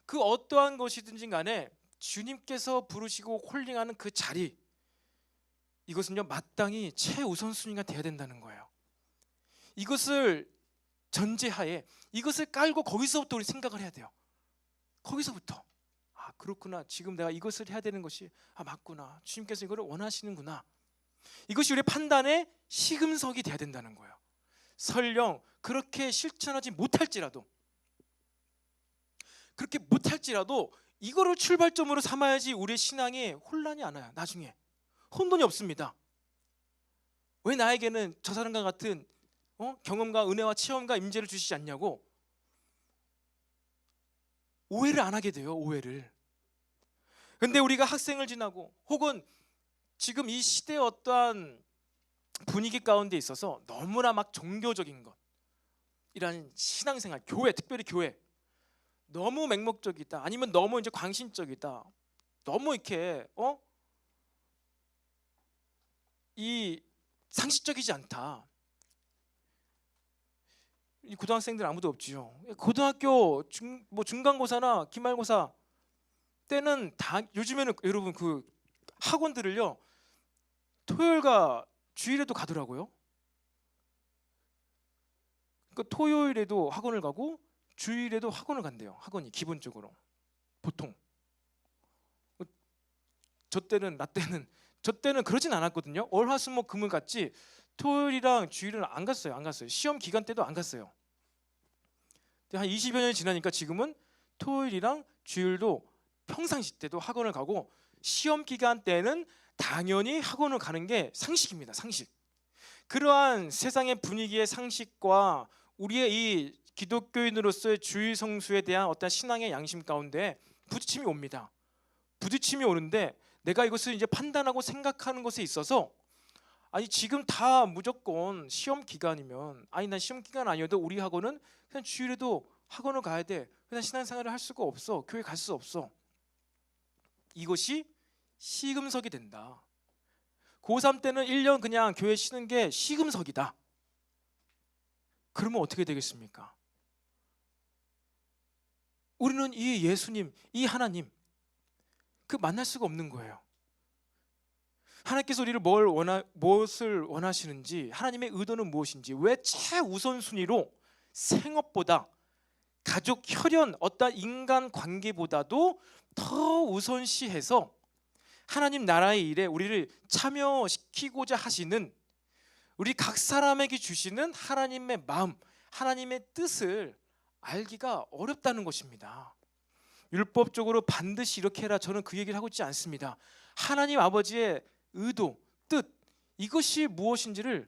그 어떠한 것이든지 간에 주님께서 부르시고 콜링하는 그 자리, 이것은요 마땅히 최우선순위가 돼야 된다는 거예요. 이것을 전제하에 이것을 깔고 거기서부터 우리 생각을 해야 돼요. 거기서부터 그렇구나, 지금 내가 이것을 해야 되는 것이 맞구나, 주님께서 이거를 원하시는구나. 이것이 우리의 판단의 시금석이 돼야 된다는 거예요. 설령 그렇게 실천하지 못할지라도, 이거를 출발점으로 삼아야지 우리의 신앙에 혼란이 안 와요. 나중에 혼돈이 없습니다. 왜 나에게는 저 사람과 같은 경험과 은혜와 체험과 임재를 주시지 않냐고 오해를 안 하게 돼요. 오해를. 근데 우리가 학생을 지나고 혹은 지금 이 시대의 어떠한 분위기 가운데 있어서 너무나 막 종교적인 것, 이런 신앙생활, 교회, 특별히 교회 너무 맹목적이다, 아니면 너무 이제 광신적이다, 너무 이렇게 이 상식적이지 않다. 이 고등학생들 아무도 없지요. 고등학교 중간고사나 기말고사 때는 다 요즘에는 여러분 그 학원들을요 토요일과 주일에도 가더라고요. 그 토요일에도 학원을 가고 주일에도 학원을 간대요. 학원이 기본적으로 보통. 저 때는 그러진 않았거든요. 월화수목 금을 갔지 토요일이랑 주일은 안 갔어요. 시험 기간 때도 안 갔어요. 근데 한 20여 년이 지나니까 지금은 토요일이랑 주일도 평상시 때도 학원을 가고, 시험 기간 때는 당연히 학원을 가는 게 상식입니다. 상식. 그러한 세상의 분위기의 상식과 우리의 이 기독교인으로서의 주일 성수에 대한 어떤 신앙의 양심 가운데 부딪힘이 옵니다. 부딪힘이 오는데 내가 이것을 이제 판단하고 생각하는 것에 있어서, 지금 다 무조건 시험 기간이면, 난 시험 기간 아니어도 우리 학원은 그냥 주일에도 학원을 가야 돼, 그냥 신앙생활을 할 수가 없어, 교회 갈 수 없어. 이것이 시금석이 된다. 고3 때는 1년 그냥 교회 쉬는 게 시금석이다. 그러면 어떻게 되겠습니까? 우리는 이 예수님, 이 하나님 만날 수가 없는 거예요. 하나님께서 우리를 무엇을 원하시는지, 하나님의 의도는 무엇인지, 왜 최우선순위로 생업보다 가족, 혈연, 어떤 인간 관계보다도 더 우선시해서 하나님 나라의 일에 우리를 참여시키고자 하시는, 우리 각 사람에게 주시는 하나님의 마음, 하나님의 뜻을 알기가 어렵다는 것입니다. 율법적으로 반드시 이렇게 해라, 저는 그 얘기를 하고 있지 않습니다. 하나님 아버지의 의도, 뜻, 이것이 무엇인지를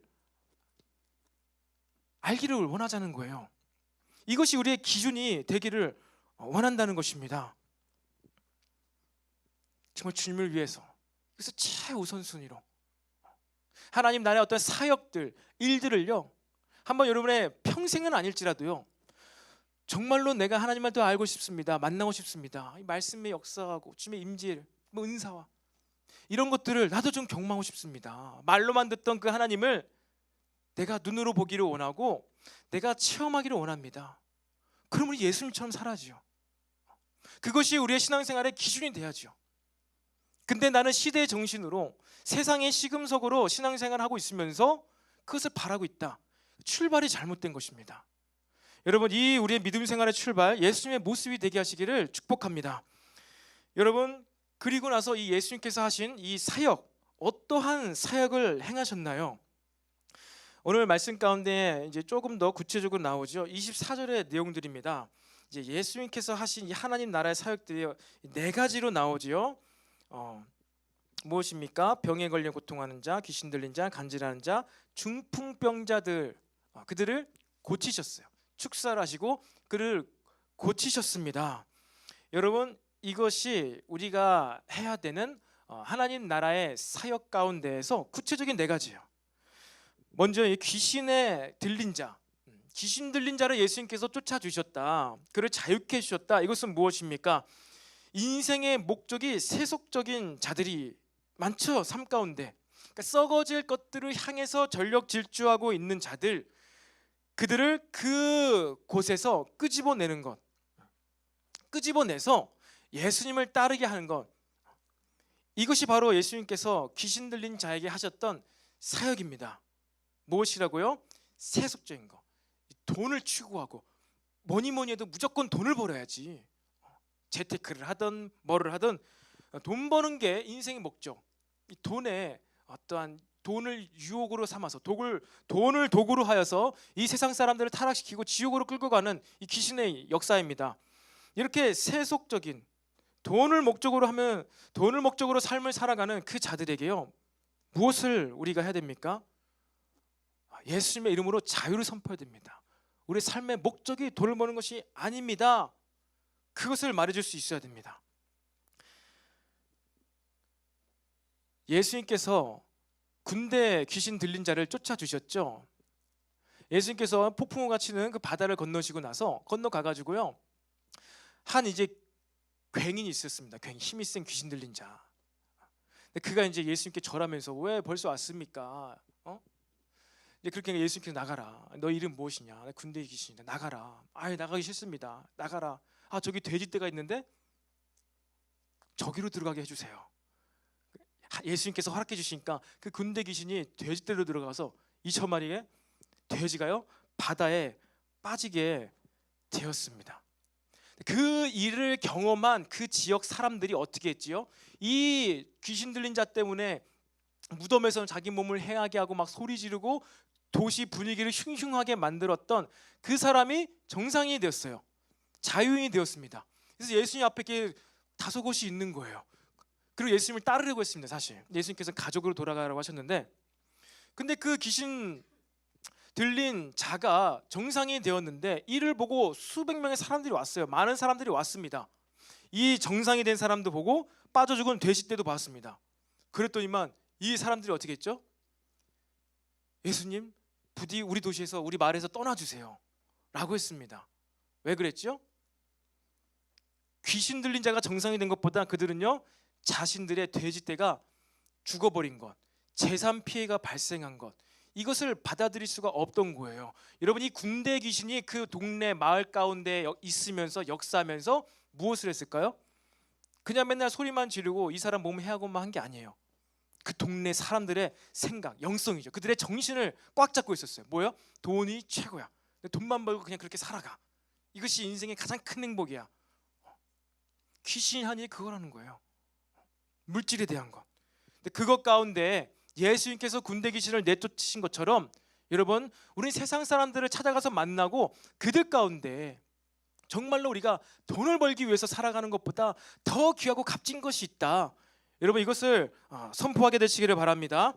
알기를 원하자는 거예요. 이것이 우리의 기준이 되기를 원한다는 것입니다. 정말 주님을 위해서, 그래서 최우선순위로 하나님 나라의 어떤 사역들, 일들을요, 한번 여러분의 평생은 아닐지라도요, 정말로 내가 하나님을 더 알고 싶습니다, 만나고 싶습니다, 이 말씀의 역사하고 주님의 임재, 은사와 이런 것들을 나도 좀 경험하고 싶습니다. 말로만 듣던 그 하나님을 내가 눈으로 보기를 원하고 내가 체험하기를 원합니다. 그러면 예수님처럼 살아야죠. 그것이 우리의 신앙생활의 기준이 돼야죠. 근데 나는 시대의 정신으로 세상의 시금석으로 신앙생활을 하고 있으면서 그것을 바라고 있다. 출발이 잘못된 것입니다. 여러분, 이 우리의 믿음 생활의 출발, 예수님의 모습이 되게 하시기를 축복합니다. 여러분, 그리고 나서 이 예수님께서 하신 이 사역, 어떠한 사역을 행하셨나요? 오늘 말씀 가운데 이제 조금 더 구체적으로 나오죠. 24절의 내용들입니다. 이제 예수님께서 하신 이 하나님 나라의 사역들이 네 가지로 나오지요. 무엇입니까? 병에 걸려 고통하는 자, 귀신 들린 자, 간질하는 자, 중풍병자들, 그들을 고치셨어요. 축사를 하시고 그를 고치셨습니다. 여러분, 이것이 우리가 해야 되는 하나님 나라의 사역 가운데에서 구체적인 네 가지예요. 먼저 이 귀신에 들린 자, 귀신 들린 자를 예수님께서 쫓아주셨다. 그를 자유케 해주셨다. 이것은 무엇입니까? 인생의 목적이 세속적인 자들이 많죠. 삶 가운데 그러니까 썩어질 것들을 향해서 전력 질주하고 있는 자들, 그들을 그 곳에서 끄집어내는 것, 끄집어내서 예수님을 따르게 하는 것, 이것이 바로 예수님께서 귀신 들린 자에게 하셨던 사역입니다. 무엇이라고요? 세속적인 거, 돈을 추구하고 뭐니 해도 무조건 돈을 벌어야지. 재테크를 하든 뭐를 하든 돈 버는 게 인생의 목적. 이 돈에 어떠한 돈을 유혹으로 삼아서 돈을 도구로 하여서 이 세상 사람들을 타락시키고 지옥으로 끌고 가는 이 귀신의 역사입니다. 이렇게 세속적인 돈을 목적으로 삶을 살아가는 그 자들에게요, 무엇을 우리가 해야 됩니까? 예수님의 이름으로 자유를 선포해야 됩니다. 우리 삶의 목적이 돈을 버는 것이 아닙니다. 그것을 말해줄 수 있어야 됩니다. 예수님께서 군대 귀신 들린 자를 쫓아주셨죠. 예수님께서 폭풍우가 치는 그 바다를 건너시고 나서 건너가가지고요, 한 이제 굉인이 있었습니다. 굉인, 힘이 센 귀신 들린 자. 그가 이제 예수님께 절하면서 왜 벌써 왔습니까? 이제 그렇게 예수님께서 나가라. 너 이름 무엇이냐? 나 군대 귀신이다. 나가라. 아예 나가기 싫습니다. 나가라. 아 저기 돼지떼가 있는데 저기로 들어가게 해주세요. 예수님께서 허락해 주시니까 그 군대 귀신이 돼지떼로 들어가서 2,000마리의 돼지가요 바다에 빠지게 되었습니다. 그 일을 경험한 그 지역 사람들이 어떻게 했지요? 이 귀신 들린 자 때문에 무덤에서는 자기 몸을 행하게 하고 막 소리 지르고 도시 분위기를 흉흉하게 만들었던 그 사람이 정상인이 되었어요. 자유인이 되었습니다. 그래서 예수님 앞에 이렇게 다소곳이 있는 거예요. 그리고 예수님을 따르려고 했습니다. 사실 예수님께서 가족으로 돌아가라고 하셨는데, 근데 그 귀신 들린 자가 정상이 되었는데 이를 보고 수백 명의 사람들이 왔어요. 많은 사람들이 왔습니다. 이 정상이 된 사람도 보고 빠져 죽은 돼지떼도 봤습니다. 그랬더니만 이 사람들이 어떻게 했죠? 예수님, 부디 우리 도시에서, 우리 마을에서 떠나주세요 라고 했습니다. 왜 그랬죠? 귀신 들린 자가 정상이 된 것보다 그들은요, 자신들의 돼지떼가 죽어버린 것, 재산 피해가 발생한 것, 이것을 받아들일 수가 없던 거예요. 여러분, 이 군대 귀신이 그 동네 마을 가운데 있으면서 역사하면서 무엇을 했을까요? 그냥 맨날 소리만 지르고 이 사람 몸 해하고만 한 게 아니에요. 그 동네 사람들의 생각, 영성이죠. 그들의 정신을 꽉 잡고 있었어요. 뭐요? 돈이 최고야. 돈만 벌고 그냥 그렇게 살아가. 이것이 인생의 가장 큰 행복이야. 귀신이 한 일이 그거라는 거예요. 물질에 대한 것. 근데 그것 가운데 예수님께서 군대 귀신을 내쫓으신 것처럼 여러분, 우리 세상 사람들을 찾아가서 만나고 그들 가운데 정말로 우리가 돈을 벌기 위해서 살아가는 것보다 더 귀하고 값진 것이 있다. 여러분, 이것을 선포하게 되시기를 바랍니다.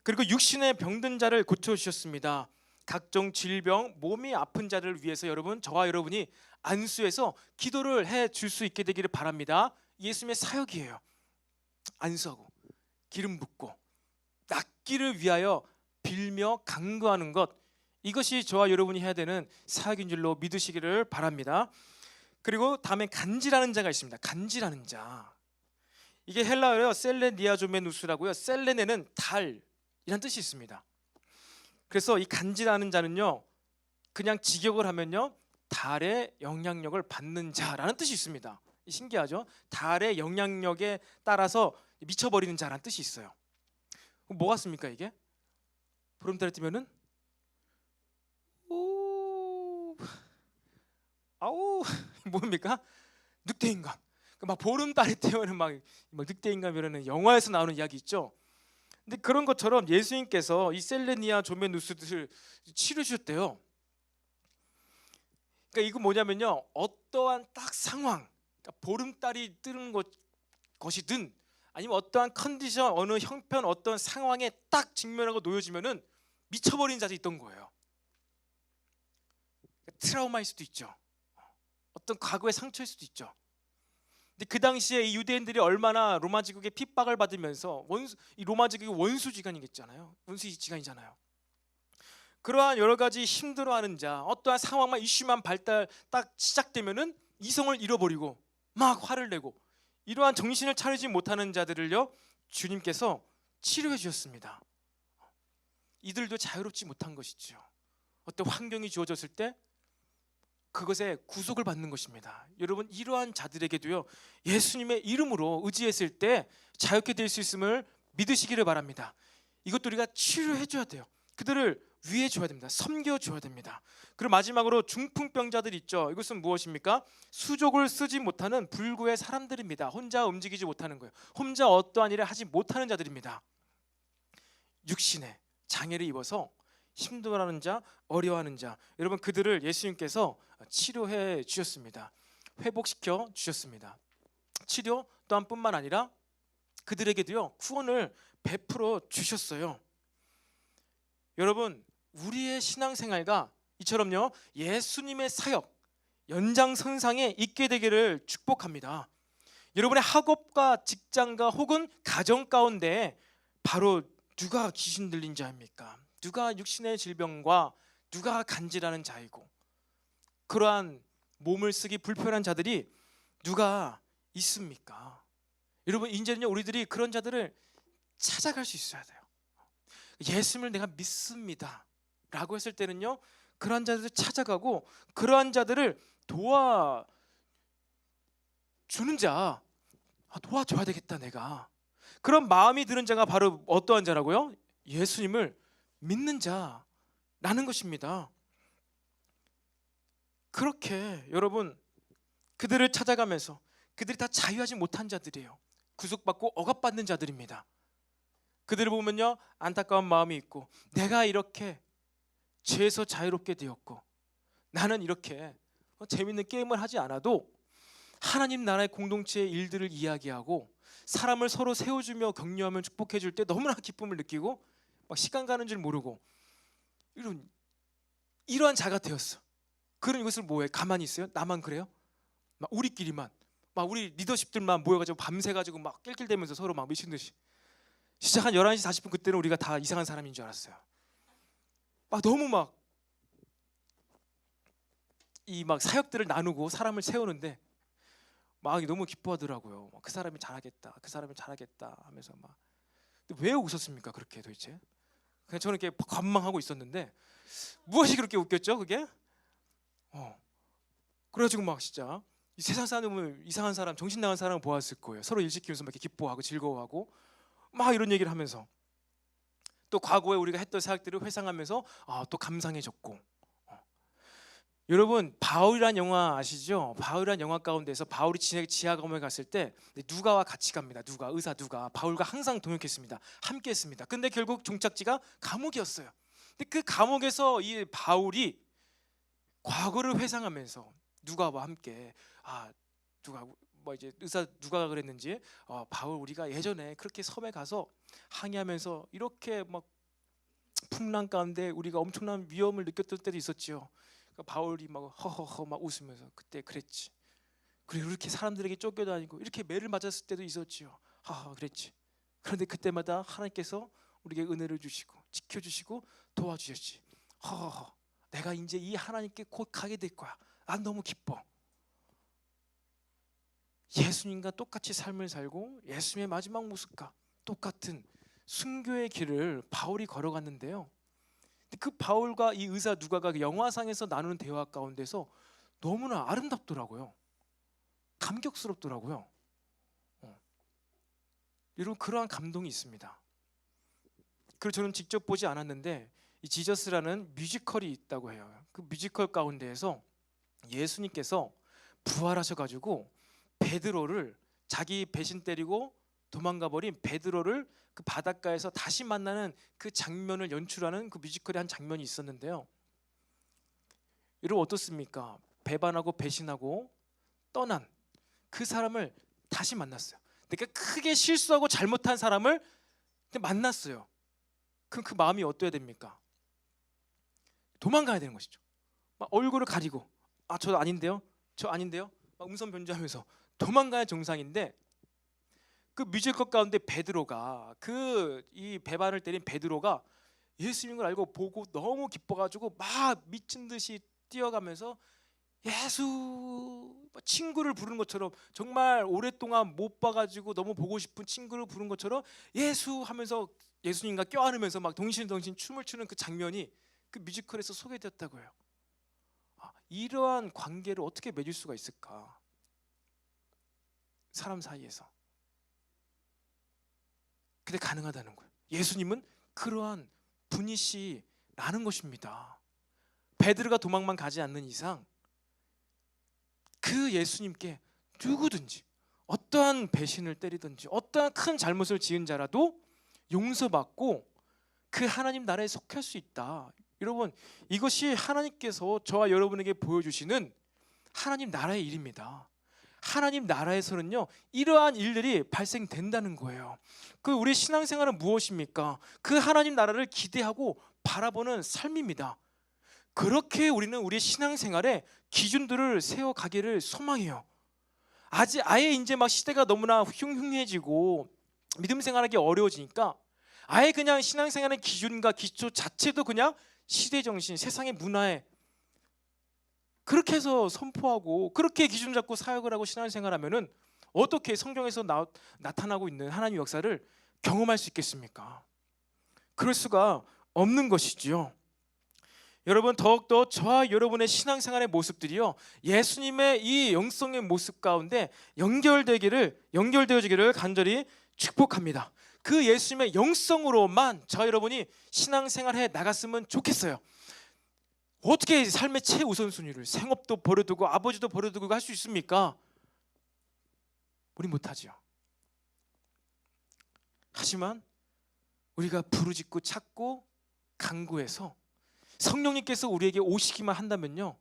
그리고 육신의 병든 자를 고쳐주셨습니다. 각종 질병, 몸이 아픈 자를 위해서 여러분, 저와 여러분이 안수해서 기도를 해줄 수 있게 되기를 바랍니다. 예수님의 사역이에요. 안수하고 기름 붓고 낫기를 위하여 빌며 간구하는 것, 이것이 저와 여러분이 해야 되는 사역인 줄로 믿으시기를 바랍니다. 그리고 다음에 간질하는 자가 있습니다. 간질하는 자, 이게 헬라어로 셀레니아조메누스라고요. 셀레네는 달이란 뜻이 있습니다. 그래서 이 간질하는 자는요, 그냥 직역을 하면요, 달의 영향력을 받는 자라는 뜻이 있습니다. 신기하죠? 달의 영향력에 따라서 미쳐버리는 자라는 뜻이 있어요. 그럼 뭐 같습니까 이게? 보름달이 뜨면은 오, 아우, 뭡니까? 늑대인간. 막 보름달이 뜨면은 막 늑대인간이라는 영화에서 나오는 이야기 있죠. 근데 그런 것처럼 예수님께서 이 셀레니아 조메누스들을 치르셨대요. 그러니까 이거 뭐냐면요, 어떠한 딱 상황, 그러니까 보름달이 뜨는 것이든 아니면 어떠한 컨디션, 어느 형편, 어떤 상황에 딱 직면하고 놓여지면은 미쳐버린 자들이 있던 거예요. 트라우마일 수도 있죠. 어떤 과거의 상처일 수도 있죠. 근데 그 당시에 이 유대인들이 얼마나 로마 제국의 핍박을 받으면서 이 로마 제국이 원수지간이겠잖아요. 원수지간이잖아요. 그러한 여러 가지 힘들어하는 자, 어떠한 상황만 이슈만 발달 딱 시작되면은 이성을 잃어버리고 막 화를 내고 이러한 정신을 차리지 못하는 자들을요, 주님께서 치료해 주셨습니다. 이들도 자유롭지 못한 것이죠. 어떤 환경이 주어졌을 때 그것에 구속을 받는 것입니다. 여러분, 이러한 자들에게도요, 예수님의 이름으로 의지했을 때 자유케 될 수 있음을 믿으시기를 바랍니다. 이것도 우리가 치료해 줘야 돼요. 그들을 위해 줘야 됩니다. 섬겨 줘야 됩니다. 그리고 마지막으로 중풍병자들 있죠. 이것은 무엇입니까? 수족을 쓰지 못하는 불구의 사람들입니다. 혼자 움직이지 못하는 거예요. 혼자 어떠한 일을 하지 못하는 자들입니다. 육신에 장애를 입어서 힘들어하는 자, 어려워하는 자, 여러분, 그들을 예수님께서 치료해 주셨습니다. 회복시켜 주셨습니다. 치료 또한 뿐만 아니라 그들에게도요, 구원을 베풀어 주셨어요. 여러분, 우리의 신앙생활과 이처럼요, 예수님의 사역 연장선상에 있게 되기를 축복합니다. 여러분의 학업과 직장과 혹은 가정 가운데 바로 누가 귀신 들린 자입니까? 누가 육신의 질병과 누가 간질하는 자이고 그러한 몸을 쓰기 불편한 자들이 누가 있습니까? 여러분, 이제는요, 우리들이 그런 자들을 찾아갈 수 있어야 돼요. 예수님을 내가 믿습니다 라고 했을 때는요, 그러한 자들을 찾아가고 그러한 자들을 도와주는 자, 도와줘야 되겠다 내가. 그런 마음이 드는 자가 바로 어떠한 자라고요? 예수님을 믿는 자라는 것입니다. 그렇게 여러분, 그들을 찾아가면서 그들이 다 자유하지 못한 자들이에요. 구속받고 억압받는 자들입니다. 그들을 보면요, 안타까운 마음이 있고, 내가 이렇게 죄에서 자유롭게 되었고 나는 이렇게 재밌는 게임을 하지 않아도 하나님 나라의 공동체의 일들을 이야기하고 사람을 서로 세워주며 격려하며 축복해 줄 때 너무나 기쁨을 느끼고 막 시간 가는 줄 모르고 이러한 자가 되었어. 그런 이것을 뭐해? 가만히 있어요? 나만 그래요? 막 우리끼리만, 막 우리 리더십들만 모여가지고 밤새가지고 막 낄낄대면서 서로 막 미친 듯이 시작 한 11시 40분 그때는 우리가 다 이상한 사람인 줄 알았어요. 막 너무 막 이 막 사역들을 나누고 사람을 세우는데 막 너무 기뻐하더라고요. 그 사람이 잘하겠다, 그 사람이 잘하겠다 하면서 막. 근데 왜 웃었습니까? 그렇게 도대체? 그냥 저는 이렇게 관망하고 있었는데 무엇이 그렇게 웃겼죠? 그게? 그래가지고 막 진짜 이 세상 사람을 이상한 사람, 정신 나간 사람을 보았을 거예요. 서로 일 시키면서 막 이렇게 기뻐하고 즐거워하고 막 이런 얘기를 하면서 또 과거에 우리가 했던 사역들을 회상하면서 또 감상해졌고. 여러분, 바울이란 영화 아시죠? 바울이란 영화 가운데서 바울이 지하 감옥에 갔을 때 누가와 같이 갑니다. 의사 누가 바울과 항상 동역했습니다. 함께했습니다. 근데 결국 종착지가 감옥이었어요. 근데 그 감옥에서 이 바울이 과거를 회상하면서 누가와 함께 누가 뭐 이제 의사 누가가 그랬는지 바울 우리가 예전에 그렇게 섬에 가서 항해하면서 이렇게 막 풍랑 가운데 우리가 엄청난 위험을 느꼈던 때도 있었지요. 그러니까 바울이 막 허허허 막 웃으면서 그때 그랬지. 그리고 이렇게 사람들에게 쫓겨다니고 이렇게 매를 맞았을 때도 있었지요. 하하 그랬지. 그런데 그때마다 하나님께서 우리에게 은혜를 주시고 지켜주시고 도와주셨지. 허허허 내가 이제 이 하나님께 곧 가게 될 거야. 난 너무 기뻐. 예수님과 똑같이 삶을 살고 예수님의 마지막 모습과 똑같은 순교의 길을 바울이 걸어갔는데요. 그 바울과 이 의사 누가가 그 영화상에서 나누는 대화 가운데서 너무나 아름답더라고요. 감격스럽더라고요. 여러분, 그러한 감동이 있습니다. 그리고 저는 직접 보지 않았는데 이 지저스라는 뮤지컬이 있다고 해요. 그 뮤지컬 가운데에서 예수님께서 부활하셔가지고 베드로를 자기 배신 때리고 도망가 버린 베드로를 그 바닷가에서 다시 만나는 그 장면을 연출하는 그 뮤지컬의 한 장면이 있었는데요. 여러분 어떻습니까? 배반하고 배신하고 떠난 그 사람을 다시 만났어요. 그러니까 크게 실수하고 잘못한 사람을 만났어요. 그럼 그 마음이 어떠해야 됩니까? 도망가야 되는 것이죠. 막 얼굴을 가리고 저 아닌데요? 저 아닌데요? 막 음성 변조하면서 도망가야 정상인데 그 뮤지컬 가운데 베드로가 이 배반을 때린 베드로가 예수님인 걸 알고 보고 너무 기뻐가지고 막 미친 듯이 뛰어가면서 예수 친구를 부르는 것처럼 정말 오랫동안 못 봐가지고 너무 보고 싶은 친구를 부른 것처럼 예수 하면서 예수님과 껴안으면서 막 동신동신 춤을 추는 그 장면이 그 뮤지컬에서 소개되었다고 해요. 이러한 관계를 어떻게 맺을 수가 있을까? 사람 사이에서. 근데 가능하다는 거예요. 예수님은 그러한 분이시라는 것입니다. 베드로가 도망만 가지 않는 이상 그 예수님께 누구든지 어떠한 배신을 때리든지 어떠한 큰 잘못을 지은 자라도 용서받고 그 하나님 나라에 속할 수 있다. 여러분, 이것이 하나님께서 저와 여러분에게 보여주시는 하나님 나라의 일입니다. 하나님 나라에서는요, 이러한 일들이 발생된다는 거예요. 그 우리 신앙생활은 무엇입니까? 그 하나님 나라를 기대하고 바라보는 삶입니다. 그렇게 우리는 우리의 신앙생활에 기준들을 세워가기를 소망해요. 아예 이제 막 시대가 너무나 흉흉해지고 믿음 생활하기 어려워지니까 아예 그냥 신앙생활의 기준과 기초 자체도 그냥 시대 정신, 세상의 문화에 그렇게 해서 선포하고 그렇게 기준 잡고 사역을 하고 신앙생활하면은 어떻게 성경에서 나타나고 있는 하나님의 역사를 경험할 수 있겠습니까? 그럴 수가 없는 것이지요. 여러분, 더욱더 저와 여러분의 신앙생활의 모습들이요, 예수님의 이 영성의 모습 가운데 연결되어지기를 간절히 축복합니다. 그 예수님의 영성으로만 저와 여러분이 신앙생활해 나갔으면 좋겠어요. 어떻게 삶의 최우선순위를 생업도 버려두고 아버지도 버려두고 할 수 있습니까? 우리 못하죠. 하지만 우리가 부르짖고 찾고 간구해서 성령님께서 우리에게 오시기만 한다면요,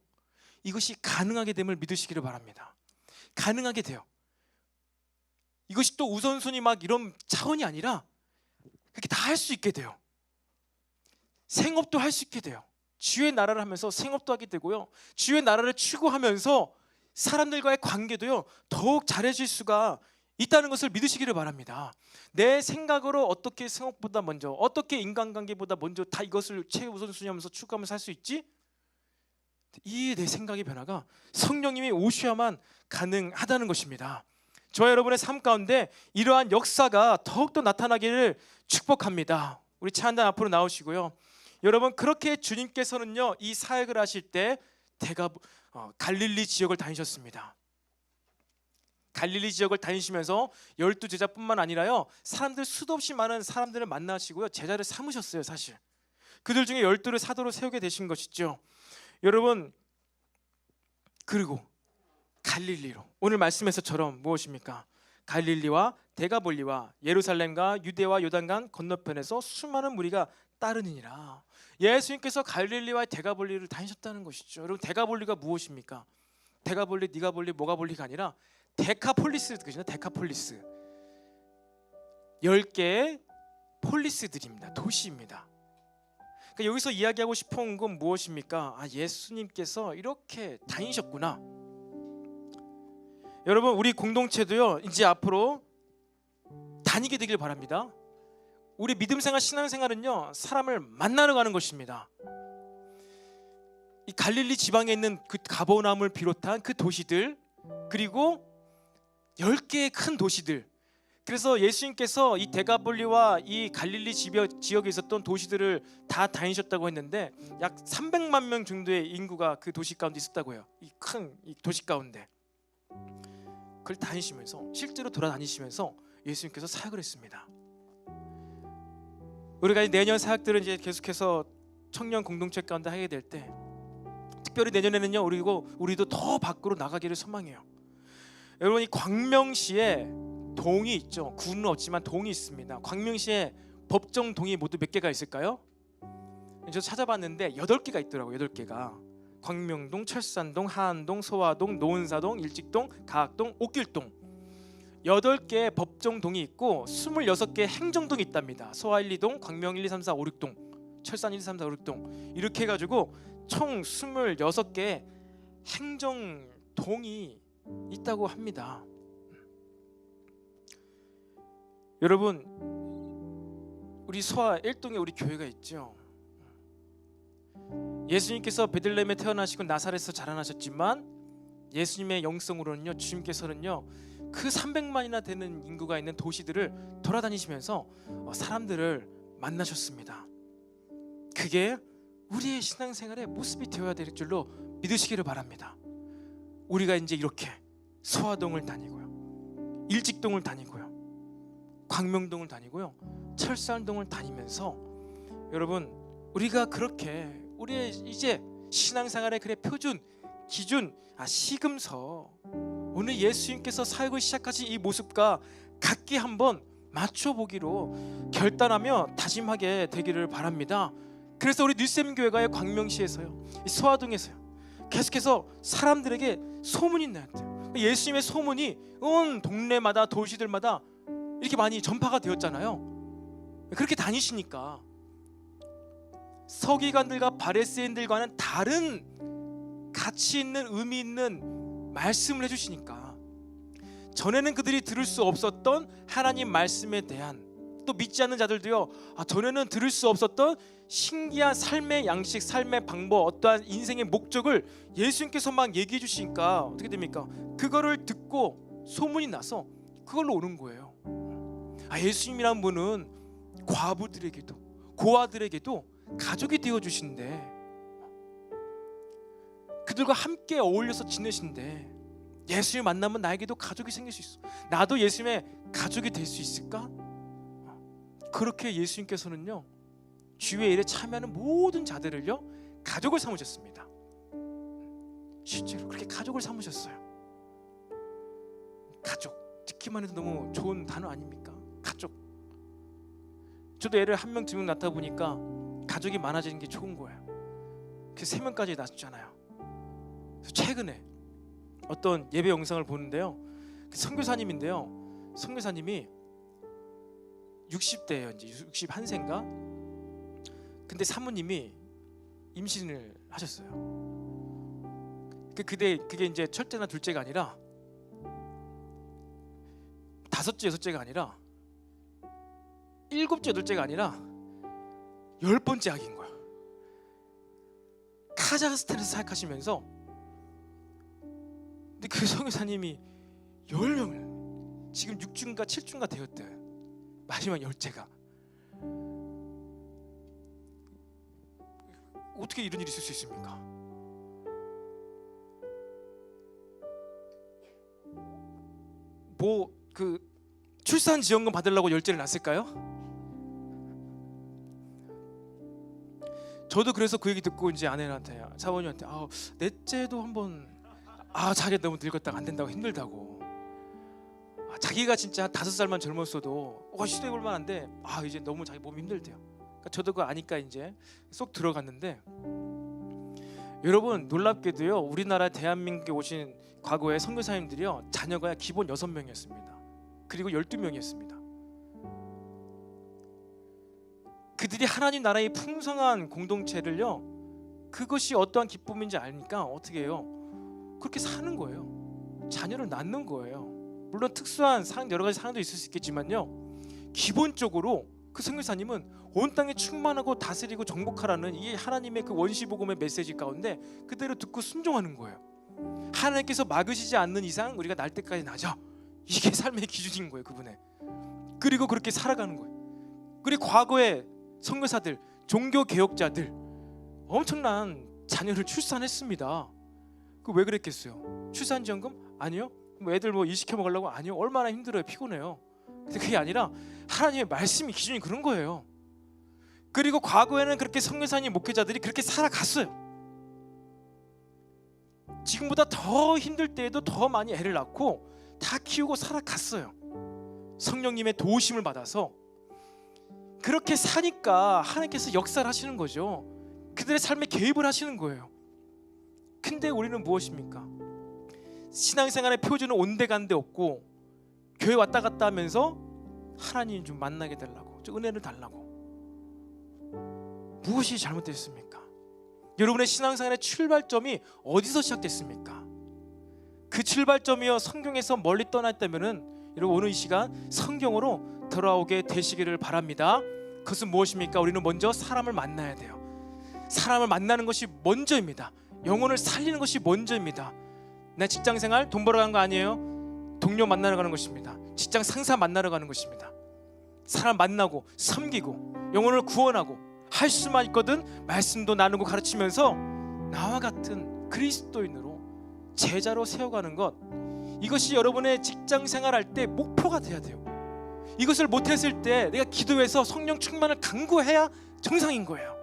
이것이 가능하게 됨을 믿으시기를 바랍니다. 가능하게 돼요. 이것이 또 우선순위 막 이런 차원이 아니라 그렇게 다 할 수 있게 돼요. 생업도 할 수 있게 돼요. 주의 나라를 하면서 생업도 하게 되고요, 주의 나라를 추구하면서 사람들과의 관계도요 더욱 잘해질 수가 있다는 것을 믿으시기를 바랍니다. 내 생각으로 어떻게 생업보다 먼저, 어떻게 인간관계보다 먼저 다 이것을 최우선순위하면서 추구하면서 할 수 있지? 이 내 생각의 변화가 성령님이 오셔야만 가능하다는 것입니다. 저와 여러분의 삶 가운데 이러한 역사가 더욱더 나타나기를 축복합니다. 우리 차 한 잔 앞으로 나오시고요. 여러분, 그렇게 주님께서는요 이 사역을 하실 때 갈릴리 지역을 다니셨습니다. 갈릴리 지역을 다니시면서 12제자뿐만 아니라요, 사람들 수도 없이 많은 사람들을 만나시고요, 제자를 삼으셨어요. 사실 그들 중에 12를 사도로 세우게 되신 것이죠. 여러분, 그리고 갈릴리로, 오늘 말씀에서처럼 무엇입니까? 갈릴리와 데가볼리와 예루살렘과 유대와 요단강 건너편에서 수많은 무리가 따르니라. 예수님께서 갈릴리와 데가볼리를 다니셨다는 것이죠. 여러분, 데가볼리가 무엇입니까? 데가볼리, 니가볼리, 뭐가볼리가 아니라 데카폴리스, 그죠? 데카폴리스, 10개의 폴리스들입니다. 도시입니다. 그러니까 여기서 이야기하고 싶은 건 무엇입니까? 예수님께서 이렇게 다니셨구나. 여러분, 우리 공동체도요 이제 앞으로 다니게 되길 바랍니다. 우리 믿음생활, 신앙생활은요 사람을 만나러 가는 것입니다. 이 갈릴리 지방에 있는 그 가버나움을 비롯한 그 도시들, 그리고 10개의 큰 도시들, 그래서 예수님께서 이 데가볼리와 이 갈릴리 지역에 있었던 도시들을 다 다니셨다고 했는데 약 300만 명 정도의 인구가 그 도시 가운데 있었다고 해요. 이 큰 도시 가운데 그걸 다니시면서, 실제로 돌아다니시면서 예수님께서 사역을 했습니다. 우리가 내년 사역들은 이제 계속해서 청년 공동체 가운데 하게 될 때, 특별히 내년에는요 우리도 더 밖으로 나가기를 소망해요. 여러분, 이 광명시에 동이 있죠. 구는 없지만 동이 있습니다. 광명시에 법정 동이 모두 몇 개가 있을까요? 저 찾아봤는데 8개가 있더라고요. 8개가. 광명동, 철산동, 하안동, 소화동, 노은사동, 일직동, 가학동, 옥길동 8개의 법정동이 있고 26개의 행정동이 있답니다. 소화 1, 2동, 광명 1, 2, 3, 4, 5, 6동, 철산 1, 2, 3, 4, 5, 6동 이렇게 해가지고 총 26개의 행정동이 있다고 합니다. 여러분, 우리 소화 1동에 우리 교회가 있죠. 예수님께서 베들레헴에 태어나시고 나사렛에서 자라나셨지만 예수님의 영성으로는요, 주님께서는요 그 300만이나 되는 인구가 있는 도시들을 돌아다니시면서 사람들을 만나셨습니다. 그게 우리의 신앙생활의 모습이 되어야 될 줄로 믿으시기를 바랍니다. 우리가 이제 이렇게 소화동을 다니고요, 일직동을 다니고요, 광명동을 다니고요, 철산동을 다니면서 여러분, 우리가 그렇게 우리의 이제 신앙생활의 그래 표준, 기준, 시금서, 오늘 예수님께서 사역을 시작하신 이 모습과 같게 한번 맞춰보기로 결단하며 다짐하게 되기를 바랍니다. 그래서 우리 뉴샘교회가의 광명시에서요, 이 소화동에서요, 계속해서 사람들에게 소문이 나야 돼요. 예수님의 소문이 온 동네마다 도시들마다 이렇게 많이 전파가 되었잖아요. 그렇게 다니시니까 서기관들과 바리새인들과는 다른 가치 있는 의미 있는 말씀을 해주시니까 전에는 그들이 들을 수 없었던 하나님 말씀에 대한, 또 믿지 않는 자들도요, 전에는 들을 수 없었던 신기한 삶의 양식, 삶의 방법, 어떠한 인생의 목적을 예수님께서 막 얘기해 주시니까 어떻게 됩니까? 그거를 듣고 소문이 나서 그걸로 오는 거예요. 예수님이란 분은 과부들에게도 고아들에게도 가족이 되어 주신대, 그들과 함께 어울려서 지내신대, 예수를 만나면 나에게도 가족이 생길 수 있어, 나도 예수님의 가족이 될 수 있을까? 그렇게 예수님께서는요 주의 일에 참여하는 모든 자들을요 가족을 삼으셨습니다. 실제로 그렇게 가족을 삼으셨어요. 가족, 듣기만 해도 너무 좋은 단어 아닙니까? 가족. 저도 애를 1명 2명 낳다 보니까 가족이 많아지는 게 좋은 거예요. 그래서 3명까지 낳았잖아요. 그래서 최근에 어떤 예배 영상을 보는데요, 선교사님인데요, 선교사님이 60대예요. 이제 61세인가? 근데 사모님이 임신을 하셨어요. 그게 이제 첫째나 둘째가 아니라 5째, 6째가 아니라 7째, 8째가 아니라 10번째 아기인 거야. 카자흐스탄에서 사역하시면서, 근데 그 선교사님이 10명을 지금 6주인가 7주인가 되었대. 마지막 10째가. 어떻게 이런 일이 있을 수 있습니까? 뭐 그 출산지원금 받으려고 10째를 낳았을까요? 저도 그래서 그 얘기 듣고 이제 아내한테, 사모님한테 넷째도 한번, 자기가 너무 늙었다가 안 된다고, 힘들다고, 자기가 진짜 5살만 젊었어도 시도해볼 만한데 이제 너무 자기 몸이 힘들대요. 그러니까 저도 그거 아니까 이제 쏙 들어갔는데, 여러분 놀랍게도요, 우리나라 대한민국에 오신 과거의 선교사님들이요 자녀가 기본 6명이었습니다. 그리고 12명이었습니다. 그들이 하나님 나라의 풍성한 공동체를요, 그것이 어떠한 기쁨인지 아니까 어떻게 해요? 그렇게 사는 거예요. 자녀를 낳는 거예요. 물론 특수한 여러 가지 상황도 있을 수 있겠지만요, 기본적으로 그 선교사님은 온 땅에 충만하고 다스리고 정복하라는 이 하나님의 그 원시복음의 메시지 가운데 그대로 듣고 순종하는 거예요. 하나님께서 막으시지 않는 이상 우리가 날 때까지 나자, 이게 삶의 기준인 거예요, 그분의. 그리고 그렇게 살아가는 거예요. 그리고 과거의 선교사들, 종교 개혁자들 엄청난 자녀를 출산했습니다. 그 왜 그랬겠어요? 출산지원금? 아니요. 애들 일 시켜 먹으려고? 아니요. 얼마나 힘들어요, 피곤해요. 근데 그게 아니라 하나님의 말씀이 기준이 그런 거예요. 그리고 과거에는 그렇게 선교사님, 목회자들이 그렇게 살아갔어요. 지금보다 더 힘들 때에도 더 많이 애를 낳고 다 키우고 살아갔어요. 성령님의 도우심을 받아서 그렇게 사니까 하나님께서 역사를 하시는 거죠. 그들의 삶에 개입을 하시는 거예요. 근데 우리는 무엇입니까? 신앙생활의 표준은 온데간데 없고 교회 왔다 갔다 하면서 하나님 좀 만나게 달라고, 좀 은혜를 달라고. 무엇이 잘못됐습니까? 여러분의 신앙생활의 출발점이 어디서 시작됐습니까? 그 출발점이요 성경에서 멀리 떠났다면은 여러분 오늘 이 시간 성경으로 돌아오게 되시기를 바랍니다. 그것은 무엇입니까? 우리는 먼저 사람을 만나야 돼요. 사람을 만나는 것이 먼저입니다. 영혼을 살리는 것이 먼저입니다. 내 직장생활 돈 벌어 가는 거 아니에요. 동료 만나러 가는 것입니다. 직장 상사 만나러 가는 것입니다. 사람 만나고 섬기고 영혼을 구원하고 할 수만 있거든 말씀도 나누고 가르치면서 나와 같은 그리스도인으로 제자로 세워가는 것, 이것이 여러분의 직장생활 할 때 목표가 돼야 돼요. 이것을 못했을 때 내가 기도해서 성령 충만을 간구해야 정상인 거예요.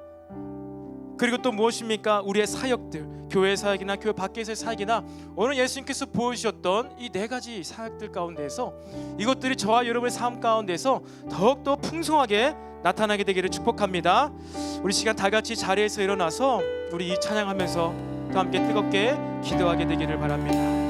그리고 또 무엇입니까? 우리의 사역들, 교회 사역이나 교회 밖에서의 사역이나 오늘 예수님께서 보여주셨던 이 네 가지 사역들 가운데에서 이것들이 저와 여러분의 삶 가운데서 더욱더 풍성하게 나타나게 되기를 축복합니다. 우리 시간 다 같이 자리에서 일어나서 우리 이 찬양하면서 또 함께 뜨겁게 기도하게 되기를 바랍니다.